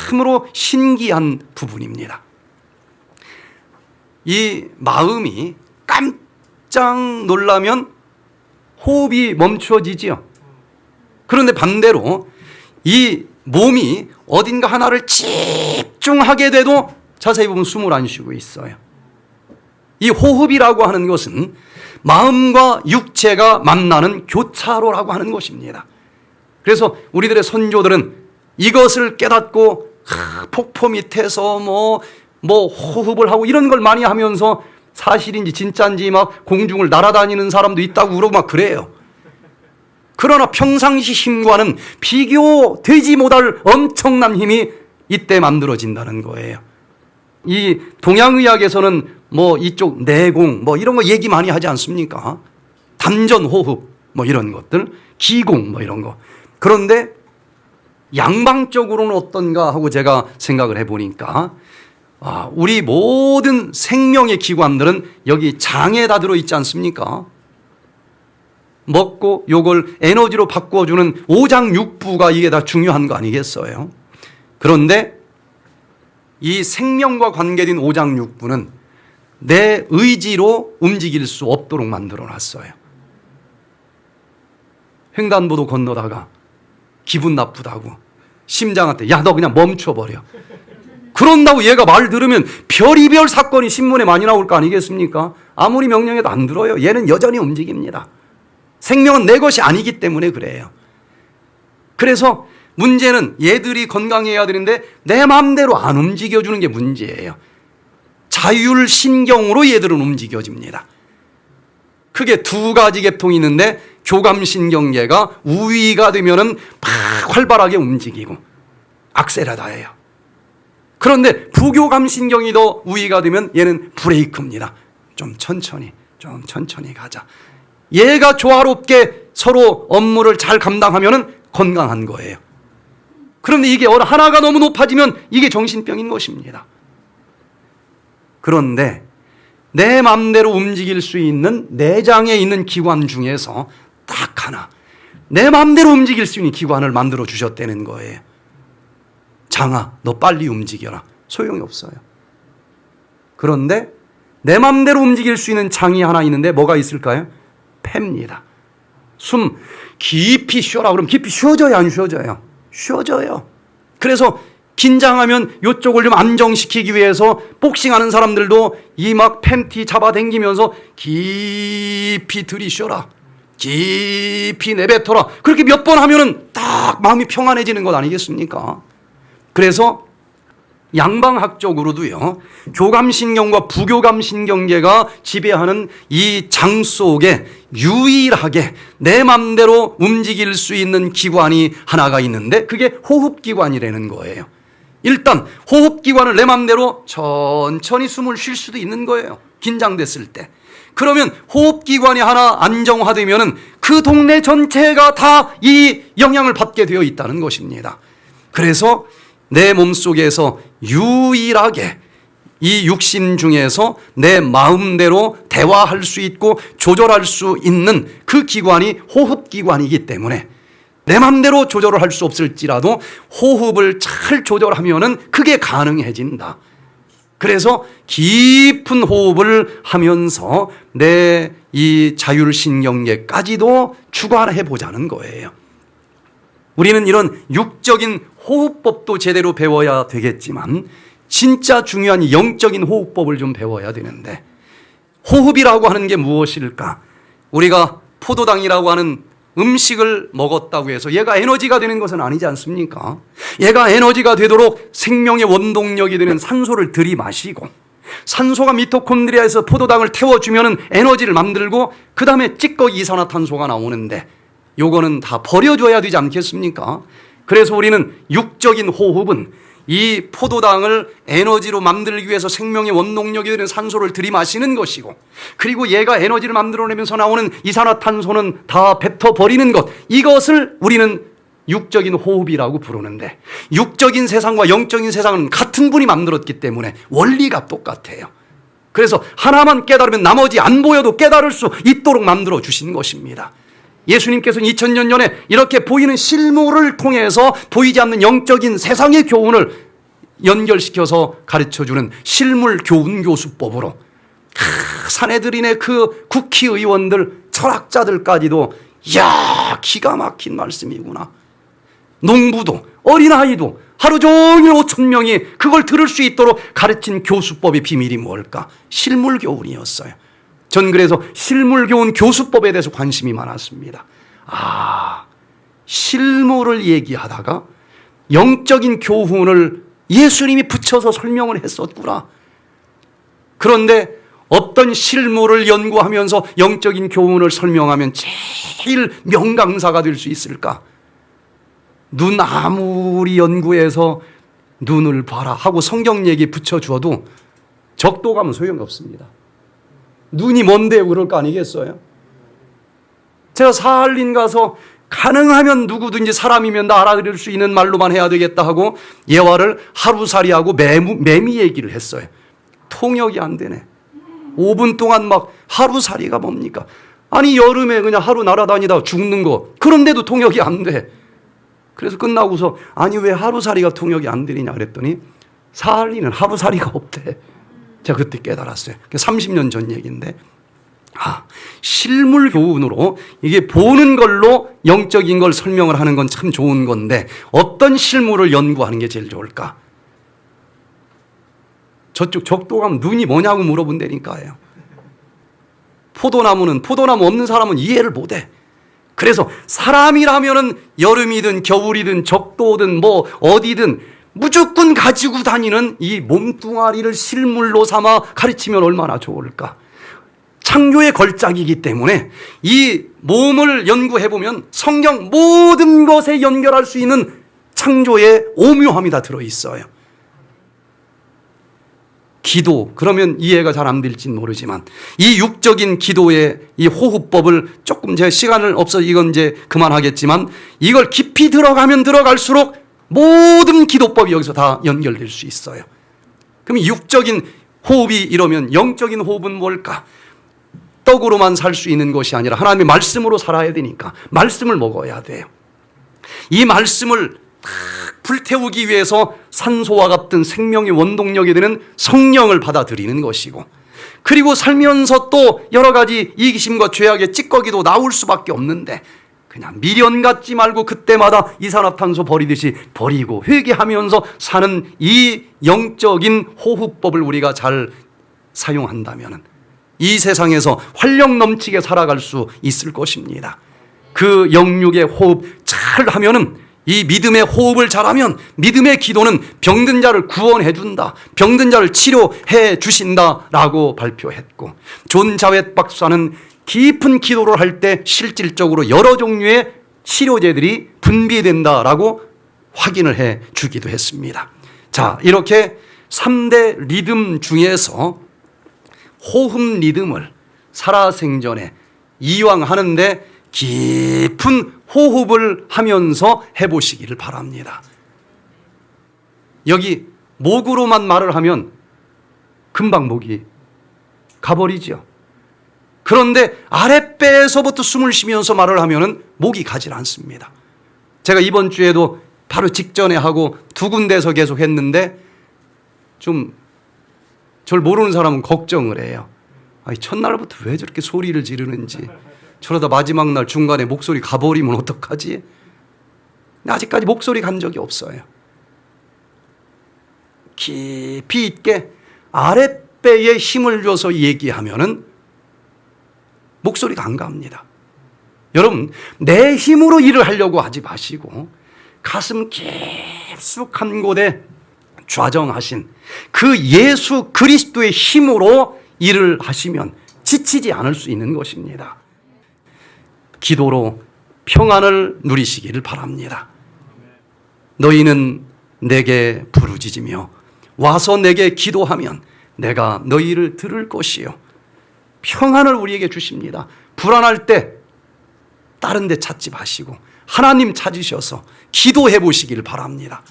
참으로 신기한 부분입니다. 이 마음이 깜짝 놀라면 호흡이 멈춰지지요. 그런데 반대로 이 몸이 어딘가 하나를 집중하게 돼도 자세히 보면 숨을 안 쉬고 있어요. 이 호흡이라고 하는 것은 마음과 육체가 만나는 교차로라고 하는 것입니다. 그래서 우리들의 선조들은 이것을 깨닫고 폭포 밑에서 뭐 호흡을 하고 이런 걸 많이 하면서 사실인지 진짜인지 막 공중을 날아다니는 사람도 있다고 그러고 막 그래요. 그러나 평상시 힘과는 비교되지 못할 엄청난 힘이 이때 만들어진다는 거예요. 이 동양의학에서는 뭐 이쪽 내공 뭐 이런 거 얘기 많이 하지 않습니까? 단전 호흡 뭐 이런 것들, 기공 뭐 이런 거. 그런데 양방적으로는 어떤가 하고 제가 생각을 해보니까 우리 모든 생명의 기관들은 여기 장에 다 들어있지 않습니까? 먹고 요걸 에너지로 바꿔주는 오장육부가 이게 다 중요한 거 아니겠어요? 그런데 이 생명과 관계된 오장육부는 내 의지로 움직일 수 없도록 만들어 놨어요. 횡단보도 건너다가 기분 나쁘다고 심장한테 야 너 그냥 멈춰버려. 그런다고 얘가 말 들으면 별의별 사건이 신문에 많이 나올 거 아니겠습니까? 아무리 명령해도 안 들어요. 얘는 여전히 움직입니다. 생명은 내 것이 아니기 때문에 그래요. 그래서 문제는 얘들이 건강해야 되는데 내 마음대로 안 움직여주는 게 문제예요. 자율신경으로 얘들은 움직여집니다. 크게 두 가지 계통이 있는데 교감신경계가 우위가 되면은 막 활발하게 움직이고 악셀레라다예요. 그런데 부교감신경이 더 우위가 되면 얘는 브레이크입니다. 좀 천천히 가자. 얘가 조화롭게 서로 업무를 잘 감당하면 건강한 거예요. 그런데 이게 하나가 너무 높아지면 이게 정신병인 것입니다. 그런데 내 마음대로 움직일 수 있는 내장에 있는 기관 중에서 딱 하나, 내 마음대로 움직일 수 있는 기관을 만들어 주셨다는 거예요. 장아, 너 빨리 움직여라. 소용이 없어요. 그런데 내 마음대로 움직일 수 있는 장이 하나 있는데 뭐가 있을까요? 폐입니다. 숨 깊이 쉬어라 그러면 깊이 쉬어져요, 안 쉬어져요? 쉬어져요. 그래서 긴장하면 이쪽을 좀 안정시키기 위해서 복싱하는 사람들도 이 막 팬티 잡아당기면서 깊이 들이쉬어라, 깊이 내뱉어라. 그렇게 몇 번 하면은 딱 마음이 평안해지는 것 아니겠습니까? 그래서 양방학적으로도요, 교감신경과 부교감신경계가 지배하는 이 장 속에 유일하게 내 맘대로 움직일 수 있는 기관이 하나가 있는데 그게 호흡기관이라는 거예요. 일단 호흡기관을 내 맘대로 천천히 숨을 쉴 수도 있는 거예요. 긴장됐을 때. 그러면 호흡기관이 하나 안정화되면은 그 동네 전체가 다 이 영향을 받게 되어 있다는 것입니다. 그래서 내 몸속에서 유일하게 이 육신 중에서 내 마음대로 대화할 수 있고 조절할 수 있는 그 기관이 호흡기관이기 때문에 내 마음대로 조절을 할 수 없을지라도 호흡을 잘 조절하면은 그게 가능해진다. 그래서 깊은 호흡을 하면서 내 이 자율신경계까지도 추가해 보자는 거예요. 우리는 이런 육적인 호흡법도 제대로 배워야 되겠지만 진짜 중요한 영적인 호흡법을 좀 배워야 되는데, 호흡이라고 하는 게 무엇일까? 우리가 포도당이라고 하는 음식을 먹었다고 해서 얘가 에너지가 되는 것은 아니지 않습니까? 얘가 에너지가 되도록 생명의 원동력이 되는 산소를 들이마시고, 산소가 미토콘드리아에서 포도당을 태워주면 에너지를 만들고 그 다음에 찌꺼기 이산화탄소가 나오는데 요거는 다 버려줘야 되지 않겠습니까? 그래서 우리는 육적인 호흡은 이 포도당을 에너지로 만들기 위해서 생명의 원동력이 되는 산소를 들이마시는 것이고, 그리고 얘가 에너지를 만들어내면서 나오는 이산화탄소는 다 뱉어버리는 것, 이것을 우리는 육적인 호흡이라고 부르는데, 육적인 세상과 영적인 세상은 같은 분이 만들었기 때문에 원리가 똑같아요. 그래서 하나만 깨달으면 나머지 안 보여도 깨달을 수 있도록 만들어 주신 것입니다. 예수님께서는 2000년 전에 이렇게 보이는 실물을 통해서 보이지 않는 영적인 세상의 교훈을 연결시켜서 가르쳐주는 실물 교훈 교수법으로 사내들인의 그 국회의원들, 철학자들까지도 이야, 기가 막힌 말씀이구나. 농부도 어린아이도 하루 종일 5,000명이 그걸 들을 수 있도록 가르친 교수법의 비밀이 뭘까? 실물 교훈이었어요. 전 그래서 실물 교훈 교수법에 대해서 관심이 많았습니다. 실물을 얘기하다가 영적인 교훈을 예수님이 붙여서 설명을 했었구나. 그런데 어떤 실물을 연구하면서 영적인 교훈을 설명하면 제일 명강사가 될 수 있을까? 눈 아무리 연구해서 눈을 봐라 하고 성경 얘기 붙여주어도 적도감은 소용이 없습니다. 눈이 뭔데 그럴 거 아니겠어요? 제가 사할린 가서 가능하면 누구든지 사람이면 다 알아들을 수 있는 말로만 해야 되겠다 하고 예화를 하루살이하고 매미 얘기를 했어요. 통역이 안 되네. 5분 동안 막 하루살이가 뭡니까? 아니 여름에 그냥 하루 날아다니다 죽는 거, 그런데도 통역이 안 돼. 그래서 끝나고서 아니 왜 하루살이가 통역이 안 되느냐 그랬더니 사할리는 하루살이가 없대. 제가 그때 깨달았어요. 30년 전 얘기인데, 실물 교훈으로 이게 보는 걸로 영적인 걸 설명을 하는 건 참 좋은 건데 어떤 실물을 연구하는 게 제일 좋을까? 저쪽 적도감 눈이 뭐냐고 물어본다니까요. 포도나무 없는 사람은 이해를 못해. 그래서 사람이라면은 여름이든 겨울이든 적도든 뭐 어디든 무조건 가지고 다니는 이 몸뚱아리를 실물로 삼아 가르치면 얼마나 좋을까? 창조의 걸작이기 때문에 이 몸을 연구해보면 성경 모든 것에 연결할 수 있는 창조의 오묘함이 다 들어있어요. 기도, 그러면 이해가 잘 안 될지는 모르지만 이 육적인 기도의 이 호흡법을 조금 제 시간을 없어 이건 이제 그만하겠지만 이걸 깊이 들어가면 들어갈수록 모든 기도법이 여기서 다 연결될 수 있어요. 그럼 육적인 호흡이 이러면 영적인 호흡은 뭘까? 떡으로만 살 수 있는 것이 아니라 하나님의 말씀으로 살아야 되니까 말씀을 먹어야 돼요. 이 말씀을 불태우기 위해서 산소와 같은 생명의 원동력이 되는 성령을 받아들이는 것이고, 그리고 살면서 또 여러 가지 이기심과 죄악의 찌꺼기도 나올 수밖에 없는데 그냥 미련 갖지 말고 그때마다 이산화탄소 버리듯이 버리고 회개하면서 사는 이 영적인 호흡법을 우리가 잘 사용한다면 이 세상에서 활력 넘치게 살아갈 수 있을 것입니다. 그 영육의 호흡 잘 하면은, 이 믿음의 호흡을 잘하면 믿음의 기도는 병든 자를 구원해 준다, 병든 자를 치료해 주신다라고 발표했고, 존 자웻 박사는 깊은 기도를 할 때 실질적으로 여러 종류의 치료제들이 분비된다라고 확인을 해 주기도 했습니다. 자, 이렇게 3대 리듬 중에서 호흡 리듬을 살아생전에 이왕 하는데 깊은 호흡을 하면서 해보시기를 바랍니다. 여기 목으로만 말을 하면 금방 목이 가버리죠. 그런데 아랫배에서부터 숨을 쉬면서 말을 하면 목이 가질 않습니다. 제가 이번 주에도 바로 직전에 하고 두 군데에서 계속 했는데 좀 절 모르는 사람은 걱정을 해요. 아니, 첫날부터 왜 저렇게 소리를 지르는지, 저러다 마지막 날 중간에 목소리 가버리면 어떡하지? 아직까지 목소리 간 적이 없어요. 깊이 있게 아랫배에 힘을 줘서 얘기하면은 목소리가 안 갑니다. 여러분, 내 힘으로 일을 하려고 하지 마시고 가슴 깊숙한 곳에 좌정하신 그 예수 그리스도의 힘으로 일을 하시면 지치지 않을 수 있는 것입니다. 기도로 평안을 누리시기를 바랍니다. 너희는 내게 부르짖으며 와서 내게 기도하면 내가 너희를 들을 것이요. 평안을 우리에게 주십니다. 불안할 때 다른 데 찾지 마시고 하나님 찾으셔서 기도해 보시기를 바랍니다.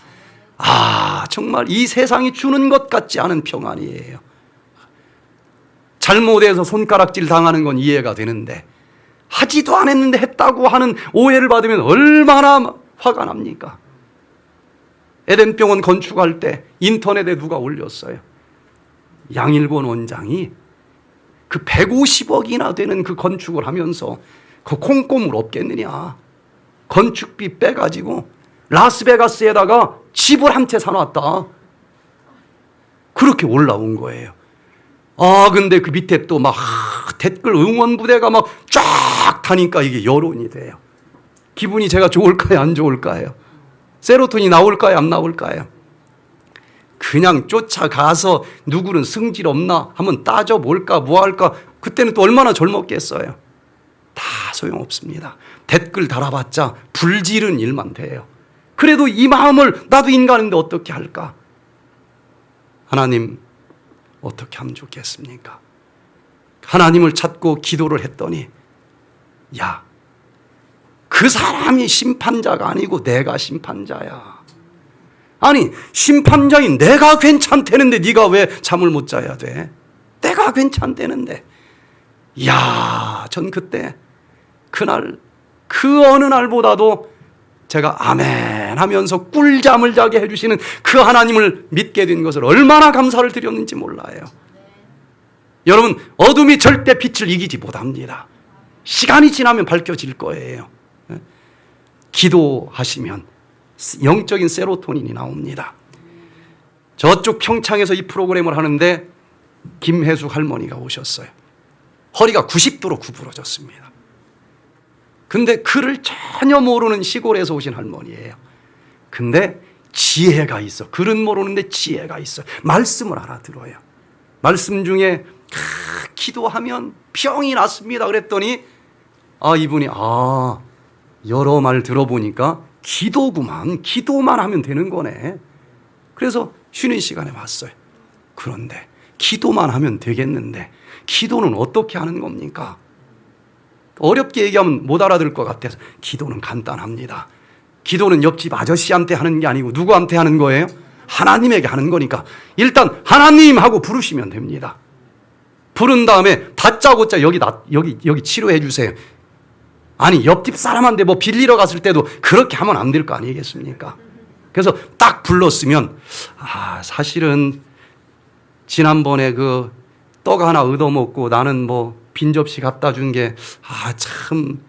정말 이 세상이 주는 것 같지 않은 평안이에요. 잘못해서 손가락질 당하는 건 이해가 되는데 하지도 않았는데 했다고 하는 오해를 받으면 얼마나 화가 납니까? 에덴병원 건축할 때 인터넷에 누가 올렸어요. 양일권 원장이 그 150억이나 되는 그 건축을 하면서 그 콩고물 없겠느냐, 건축비 빼가지고 라스베가스에다가 집을 한 채 사놨다, 그렇게 올라온 거예요. 근데 그 밑에 또 막 댓글 응원 부대가 막 쫙 타니까 이게 여론이 돼요. 기분이 제가 좋을까요, 안 좋을까요? 세로토닌이 나올까요, 안 나올까요? 그냥 쫓아가서 누구는 성질 없나 한번 따져볼까 뭐 할까. 그때는 또 얼마나 젊었겠어요. 다 소용없습니다. 댓글 달아봤자 불지른 일만 돼요. 그래도 이 마음을, 나도 인간인데 어떻게 할까? 하나님, 어떻게 하면 좋겠습니까? 하나님을 찾고 기도를 했더니, 야, 그 사람이 심판자가 아니고 내가 심판자야. 아니, 심판자인 내가 괜찮다는데 네가 왜 잠을 못 자야 돼? 내가 괜찮다는데. 이야, 전 그때 그날 그 어느 날보다도 제가 아멘 하면서 꿀잠을 자게 해주시는 그 하나님을 믿게 된 것을 얼마나 감사를 드렸는지 몰라요. 여러분, 어둠이 절대 빛을 이기지 못합니다. 시간이 지나면 밝혀질 거예요. 기도하시면 영적인 세로토닌이 나옵니다. 저쪽 평창에서 이 프로그램을 하는데 김혜숙 할머니가 오셨어요. 허리가 90도로 구부러졌습니다. 근데 글을 전혀 모르는 시골에서 오신 할머니예요. 근데 지혜가 있어. 글은 모르는데 지혜가 있어. 말씀을 알아들어요. 말씀 중에 기도하면 병이 낫습니다 그랬더니 이분이 여러 말 들어보니까 기도구만. 기도만 하면 되는 거네. 그래서 쉬는 시간에 왔어요. 그런데 기도만 하면 되겠는데 기도는 어떻게 하는 겁니까? 어렵게 얘기하면 못 알아들 것 같아서 기도는 간단합니다. 기도는 옆집 아저씨한테 하는 게 아니고 누구한테 하는 거예요? 하나님에게 하는 거니까 일단 하나님 하고 부르시면 됩니다. 부른 다음에 다짜고짜 여기 치료해 주세요. 아니 옆집 사람한테 뭐 빌리러 갔을 때도 그렇게 하면 안 될 거 아니겠습니까? 그래서 딱 불렀으면 사실은 지난번에 그 떡 하나 얻어먹고 나는 뭐 빈 접시 갖다 준 게 참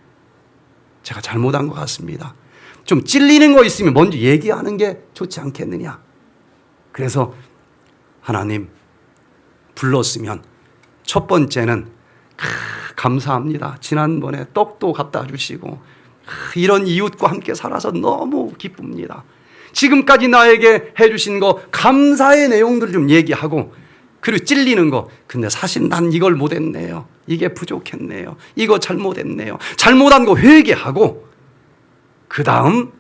제가 잘못한 것 같습니다. 좀 찔리는 거 있으면 먼저 얘기하는 게 좋지 않겠느냐. 그래서 하나님 불렀으면 첫 번째는 감사합니다. 지난번에 떡도 갖다 주시고 이런 이웃과 함께 살아서 너무 기쁩니다. 지금까지 나에게 해주신 거 감사의 내용들을 좀 얘기하고 그리고 찔리는 거 근데 사실 난 이걸 못했네요. 이게 부족했네요. 이거 잘못했네요. 잘못한 거 회개하고 그 다음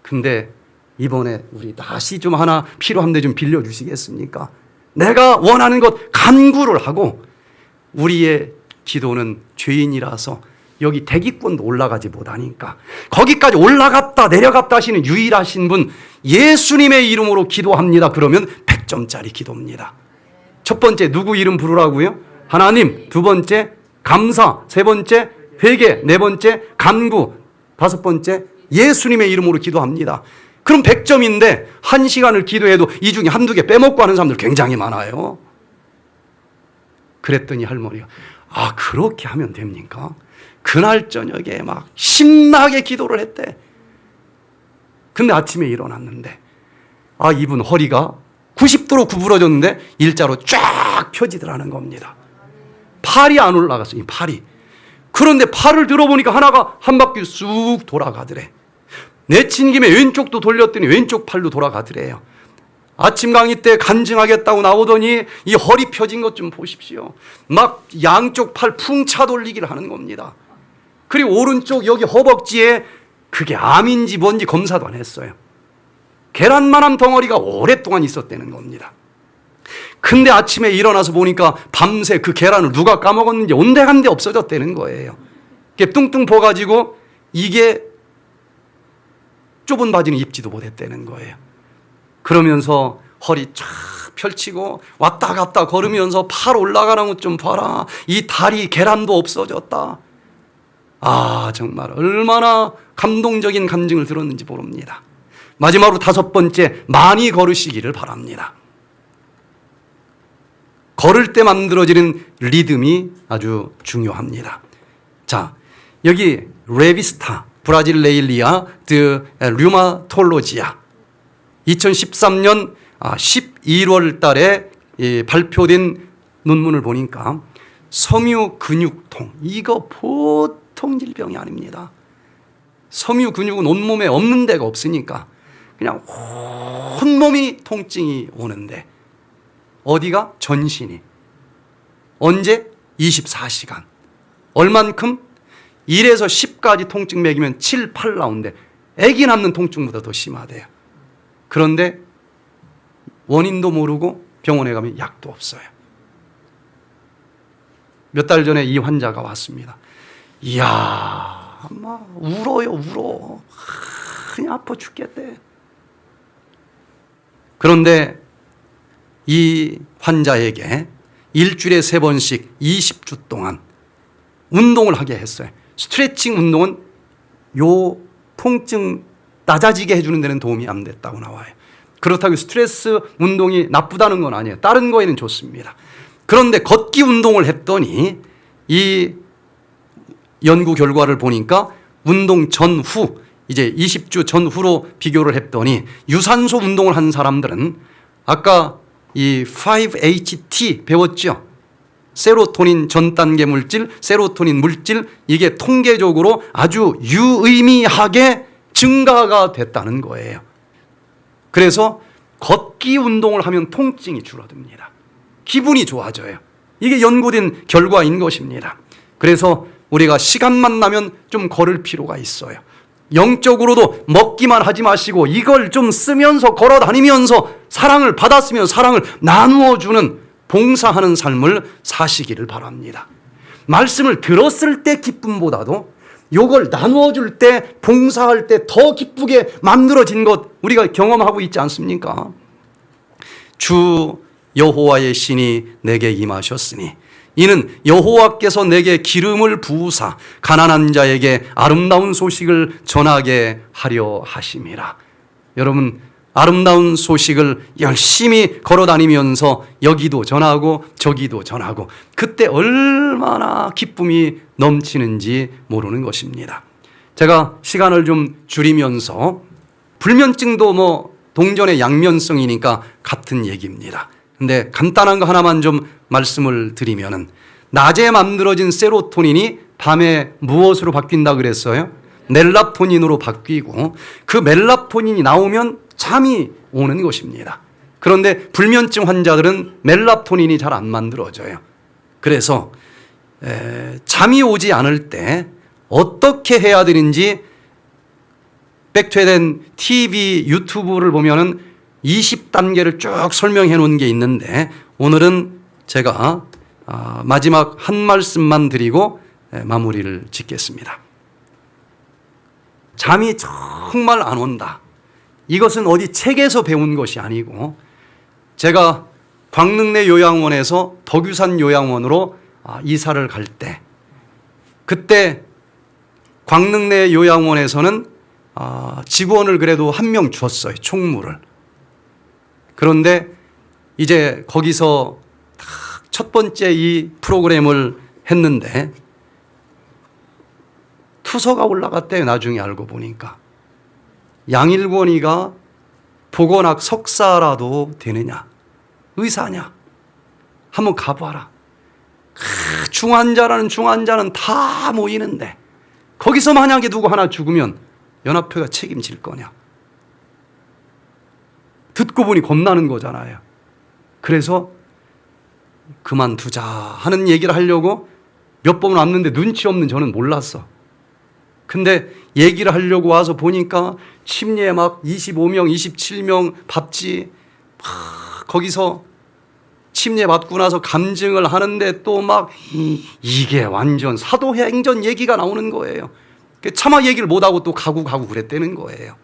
근데 이번에 우리 다시 좀 하나 필요한데 좀 빌려주시겠습니까? 내가 원하는 것 간구를 하고 우리의 기도는 죄인이라서 여기 대기권도 올라가지 못하니까 거기까지 올라갔다 내려갔다 하시는 유일하신 분 예수님의 이름으로 기도합니다. 그러면 100점짜리 기도입니다. 첫 번째 누구 이름 부르라고요? 하나님. 두 번째 감사. 세 번째 회개. 네 번째 간구. 다섯 번째 예수님의 이름으로 기도합니다. 그럼 100점인데 1시간을 기도해도 이 중에 한두 개 빼먹고 하는 사람들 굉장히 많아요. 그랬더니 할머니가 그렇게 하면 됩니까? 그날 저녁에 막 신나게 기도를 했대. 근데 아침에 일어났는데 이분 허리가 90도로 구부러졌는데 일자로 쫙 펴지더라는 겁니다. 팔이 안 올라갔어요. 팔이. 그런데 팔을 들어보니까 하나가 한 바퀴 쑥 돌아가더래. 내친 김에 왼쪽도 돌렸더니 왼쪽 팔도 돌아가더래요. 아침 강의 때 간증하겠다고 나오더니 이 허리 펴진 것 좀 보십시오. 막 양쪽 팔 풍차 돌리기를 하는 겁니다. 그리고 오른쪽 여기 허벅지에 그게 암인지 뭔지 검사도 안 했어요. 계란만한 덩어리가 오랫동안 있었다는 겁니다. 근데 아침에 일어나서 보니까 밤새 그 계란을 누가 까먹었는지 온데간데 없어졌다는 거예요. 이게 뚱뚱 퍼가지고 이게 좁은 바지는 입지도 못했다는 거예요. 그러면서 허리 쫙 펼치고 왔다 갔다 걸으면서 팔 올라가는 것 좀 봐라. 이 다리 계란도 없어졌다. 정말 얼마나 감동적인 간증을 들었는지 모릅니다. 마지막으로 다섯 번째, 많이 걸으시기를 바랍니다. 걸을 때 만들어지는 리듬이 아주 중요합니다. 자, 여기 레비스타 브라질레일리아 드 류마톨로지아 2013년 11월 달에 발표된 논문을 보니까 섬유 근육통, 이거 보통 질병이 아닙니다. 섬유 근육은 온몸에 없는 데가 없으니까 그냥 온몸이 통증이 오는데 어디가? 전신이. 언제? 24시간. 얼만큼? 1에서 10까지 통증 매기면 7, 8 나오는데 아기 낳는 통증보다 더 심하대요. 그런데 원인도 모르고 병원에 가면 약도 없어요. 몇 달 전에 이 환자가 왔습니다. 이야, 막 울어요, 울어. 그냥 아파 죽겠대. 그런데 이 환자에게 일주일에 3번씩 20주 동안 운동을 하게 했어요. 스트레칭 운동은 요 통증 낮아지게 해주는 데는 도움이 안 됐다고 나와요. 그렇다고 스트레스 운동이 나쁘다는 건 아니에요. 다른 거에는 좋습니다. 그런데 걷기 운동을 했더니 이 연구 결과를 보니까 운동 전후, 이제 20주 전후로 비교를 했더니 유산소 운동을 한 사람들은 아까 이 5-HT 배웠죠? 세로토닌 전단계 물질, 세로토닌 물질, 이게 통계적으로 아주 유의미하게 증가가 됐다는 거예요. 그래서 걷기 운동을 하면 통증이 줄어듭니다. 기분이 좋아져요. 이게 연구된 결과인 것입니다. 그래서 우리가 시간만 나면 좀 걸을 필요가 있어요. 영적으로도 먹기만 하지 마시고 이걸 좀 쓰면서 걸어 다니면서 사랑을 받았으면 사랑을 나누어 주는 봉사하는 삶을 사시기를 바랍니다. 말씀을 들었을 때 기쁨보다도 요걸 나누어줄 때, 봉사할 때 더 기쁘게 만들어진 것 우리가 경험하고 있지 않습니까? 주 여호와의 신이 내게 임하셨으니 이는 여호와께서 내게 기름을 부으사 가난한 자에게 아름다운 소식을 전하게 하려 하심이라. 여러분, 아름다운 소식을 열심히 걸어다니면서 여기도 전하고 저기도 전하고 그때 얼마나 기쁨이 넘치는지 모르는 것입니다. 제가 시간을 좀 줄이면서 불면증도 뭐 동전의 양면성이니까 같은 얘기입니다. 근데 간단한 거 하나만 좀 말씀을 드리면은 낮에 만들어진 세로토닌이 밤에 무엇으로 바뀐다 그랬어요? 멜라토닌으로 바뀌고 그 멜라토닌이 나오면 잠이 오는 것입니다. 그런데 불면증 환자들은 멜라토닌이 잘 안 만들어져요. 그래서 잠이 오지 않을 때 어떻게 해야 되는지 백퇴된 TV, 유튜브를 보면은 20단계를 쭉 설명해 놓은 게 있는데 오늘은 제가 마지막 한 말씀만 드리고 마무리를 짓겠습니다. 잠이 정말 안 온다. 이것은 어디 책에서 배운 것이 아니고 제가 광릉내 요양원에서 덕유산 요양원으로 이사를 갈 때 그때 광릉내 요양원에서는 직원을 그래도 한 명 줬어요. 총무를. 그런데 이제 거기서 첫 번째 이 프로그램을 했는데 투서가 올라갔대요. 나중에 알고 보니까. 양일권이가 보건학 석사라도 되느냐? 의사냐? 한번 가봐라. 중환자는 다 모이는데 거기서 만약에 누구 하나 죽으면 연합회가 책임질 거냐? 듣고 보니 겁나는 거잖아요. 그래서 그만두자 하는 얘기를 하려고 몇 번을 왔는데 눈치 없는 저는 몰랐어. 근데 얘기를 하려고 와서 보니까 침례에 막 25명, 27명 받지. 거기서 침례 받고 나서 감증을 하는데 또 막 이게 완전 사도행전 얘기가 나오는 거예요. 차마 얘기를 못하고 또 가고 그랬다는 거예요.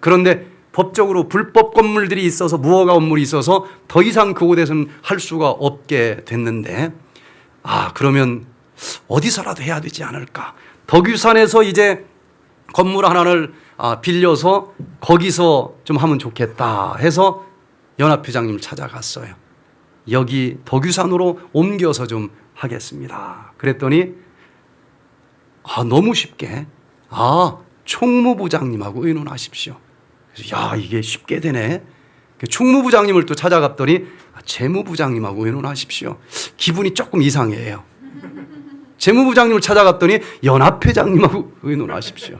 그런데 법적으로 불법 건물들이 있어서 무허가 건물이 있어서 더 이상 그곳에서는 할 수가 없게 됐는데 그러면 어디서라도 해야 되지 않을까. 덕유산에서 이제 건물 하나를 빌려서 거기서 좀 하면 좋겠다 해서 연합회장님을 찾아갔어요. 여기 덕유산으로 옮겨서 좀 하겠습니다. 그랬더니 너무 쉽게 총무부장님하고 의논하십시오. 그래서 이게 쉽게 되네. 총무부장님을 또 찾아갔더니 재무부장님하고 의논하십시오. 기분이 조금 이상해요. 재무부장님을 찾아갔더니 연합회장님하고 의논하십시오.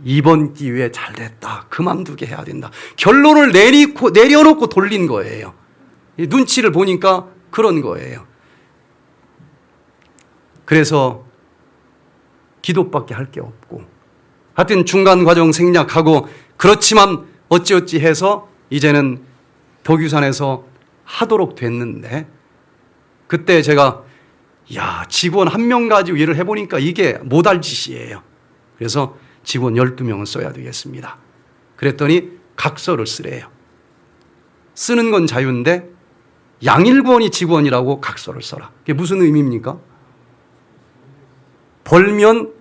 이번 기회에 잘 됐다. 그만두게 해야 된다. 결론을 내려놓고 돌린 거예요. 눈치를 보니까 그런 거예요. 그래서 기도밖에 할 게 없고 하여튼 중간 과정 생략하고 그렇지만 어찌어찌 해서 이제는 덕유산에서 하도록 됐는데 그때 제가 직원 한 명 가지고 일을 해보니까 이게 못할 짓이에요. 그래서 직원 12명은 써야 되겠습니다. 그랬더니 각서를 쓰래요. 쓰는 건 자유인데 양일권이 직원이라고 각서를 써라. 그게 무슨 의미입니까? 벌면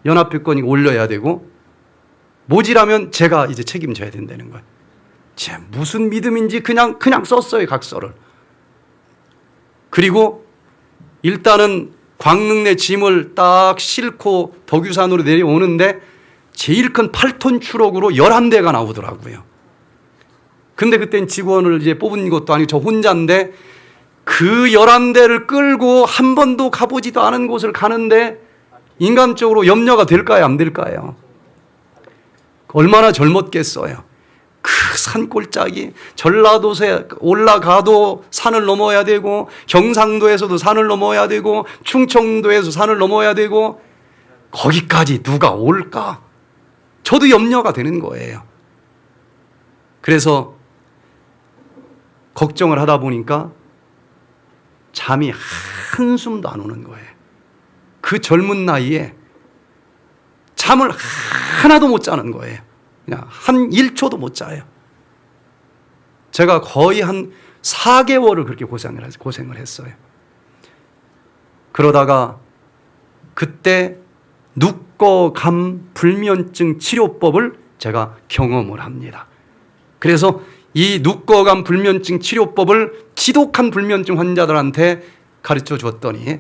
연합회권이 올려야 되고 모지라면 제가 이제 책임져야 된다는 거예요. 무슨 믿음인지 그냥 썼어요. 각서를. 그리고 일단은 광릉내 짐을 딱 싣고 덕유산으로 내려오는데 제일 큰 8톤 추럭으로 11대가 나오더라고요. 근데 그땐 직원을 이제 뽑은 것도 아니고 저 혼자인데 그 11대를 끌고 한 번도 가보지도 않은 곳을 가는데 인간적으로 염려가 될까요? 안 될까요? 얼마나 젊었겠어요. 그 산골짜기 전라도에 올라가도 산을 넘어야 되고 경상도에서도 산을 넘어야 되고 충청도에서 산을 넘어야 되고 거기까지 누가 올까? 저도 염려가 되는 거예요. 그래서 걱정을 하다 보니까 잠이 한숨도 안 오는 거예요. 그 젊은 나이에 잠을 하나도 못 자는 거예요. 그냥 한 1초도 못 자요. 제가 거의 한 4개월을 그렇게 고생을 했어요. 그러다가 그때 눕거감 불면증 치료법을 제가 경험을 합니다. 그래서 이 눕거감 불면증 치료법을 지독한 불면증 환자들한테 가르쳐 줬더니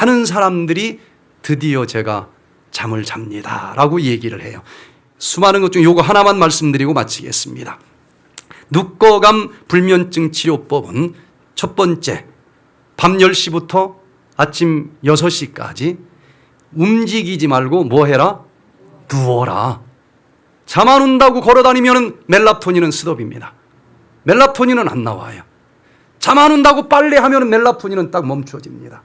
많은 사람들이 드디어 제가 잠을 잡니다 라고 얘기를 해요. 수많은 것 중에 이거 하나만 말씀드리고 마치겠습니다. 눕거감 불면증 치료법은 첫 번째, 밤 10시부터 아침 6시까지 움직이지 말고 뭐 해라? 누워라. 잠 안 온다고 걸어다니면 멜라토닌은 스톱입니다. 멜라토닌은 안 나와요. 잠 안 온다고 빨래하면 멜라토닌은 딱 멈춰집니다.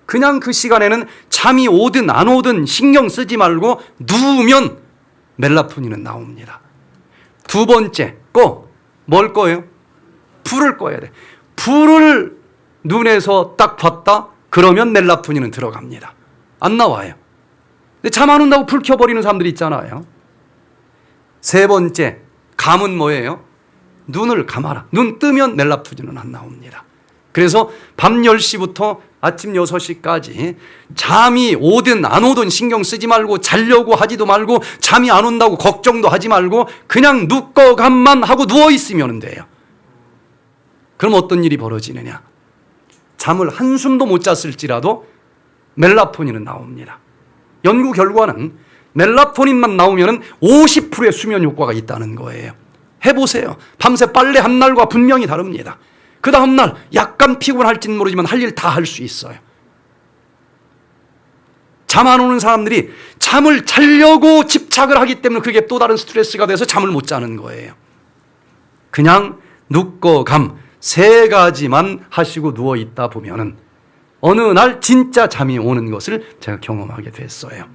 그냥 그 시간에는 잠이 오든 안 오든 신경 쓰지 말고 누우면 멜라토닌은 나옵니다. 두 번째, 뭘 꺼요? 불을 꺼야 돼. 불을 눈에서 딱 봤다? 그러면 멜라토닌은 들어갑니다. 안 나와요. 근데 잠 안 온다고 불 켜버리는 사람들이 있잖아요. 세 번째, 감은 뭐예요? 눈을 감아라. 눈 뜨면 멜라토닌은 안 나옵니다. 그래서 밤 10시부터 아침 6시까지 잠이 오든 안 오든 신경 쓰지 말고 자려고 하지도 말고 잠이 안 온다고 걱정도 하지 말고 그냥 눕거감만 하고 누워있으면 돼요. 그럼 어떤 일이 벌어지느냐? 잠을 한숨도 못 잤을지라도 멜라토닌은 나옵니다. 연구 결과는 멜라토닌만 나오면 50%의 수면 효과가 있다는 거예요. 해보세요. 밤새 빨래 한 날과 분명히 다릅니다. 그 다음날 약간 피곤할지는 모르지만 할 일 다 할 수 있어요. 잠 안 오는 사람들이 잠을 자려고 집착을 하기 때문에 그게 또 다른 스트레스가 돼서 잠을 못 자는 거예요. 그냥 눕거감 3가지만 하시고 누워있다 보면은 어느 날 진짜 잠이 오는 것을 제가 경험하게 됐어요.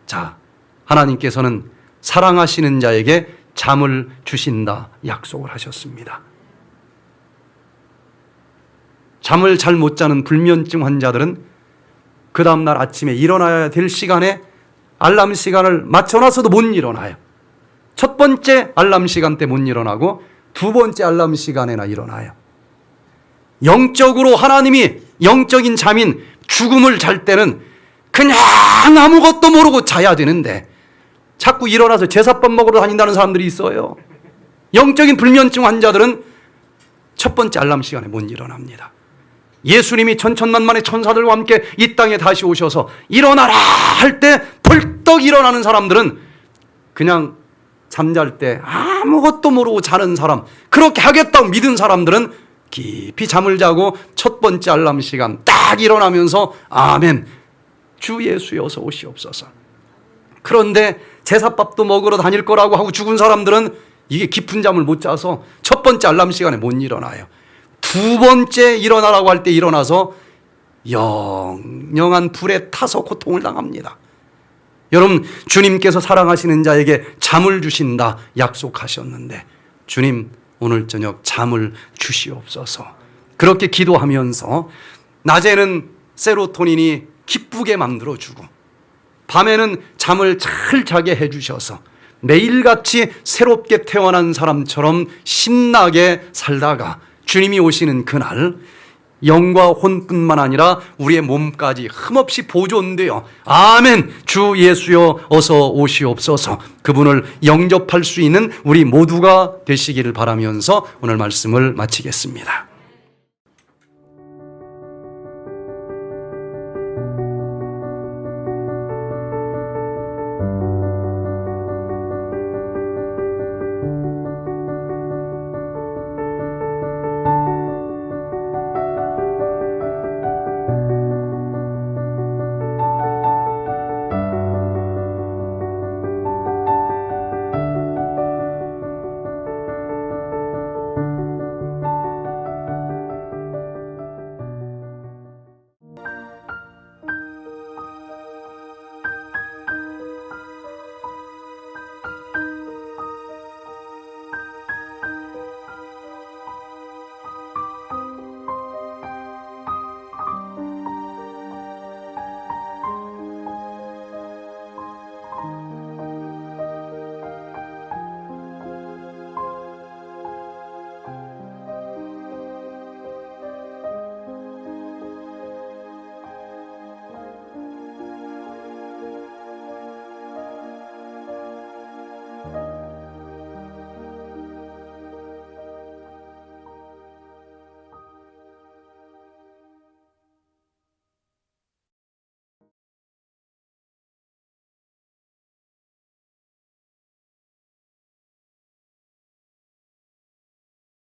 자, 하나님께서는 사랑하시는 자에게 잠을 주신다 약속을 하셨습니다. 잠을 잘 못 자는 불면증 환자들은 그 다음날 아침에 일어나야 될 시간에 알람 시간을 맞춰놔서도 못 일어나요. 첫 번째 알람 시간 때 못 일어나고 두 번째 알람 시간에나 일어나요. 영적으로 하나님이 영적인 잠인 죽음을 잘 때는 그냥 아무것도 모르고 자야 되는데 자꾸 일어나서 제사밥 먹으러 다닌다는 사람들이 있어요. 영적인 불면증 환자들은 첫 번째 알람 시간에 못 일어납니다. 예수님이 천천만만의 천사들과 함께 이 땅에 다시 오셔서 일어나라 할 때 벌떡 일어나는 사람들은 그냥 잠잘 때 아무것도 모르고 자는 사람, 그렇게 하겠다고 믿은 사람들은 깊이 잠을 자고 첫 번째 알람 시간 딱 일어나면서 아멘, 주 예수여 어서 오시옵소서. 그런데 제사밥도 먹으러 다닐 거라고 하고 죽은 사람들은 이게 깊은 잠을 못 자서 첫 번째 알람 시간에 못 일어나요. 두 번째 일어나라고 할 때 일어나서 영영한 불에 타서 고통을 당합니다. 여러분, 주님께서 사랑하시는 자에게 잠을 주신다 약속하셨는데 주님 오늘 저녁 잠을 주시옵소서. 그렇게 기도하면서 낮에는 세로토닌이 기쁘게 만들어주고 밤에는 잠을 잘 자게 해주셔서 매일같이 새롭게 태어난 사람처럼 신나게 살다가 주님이 오시는 그날 영과 혼뿐만 아니라 우리의 몸까지 흠없이 보존되어 아멘 주 예수여 어서 오시옵소서 그분을 영접할 수 있는 우리 모두가 되시기를 바라면서 오늘 말씀을 마치겠습니다.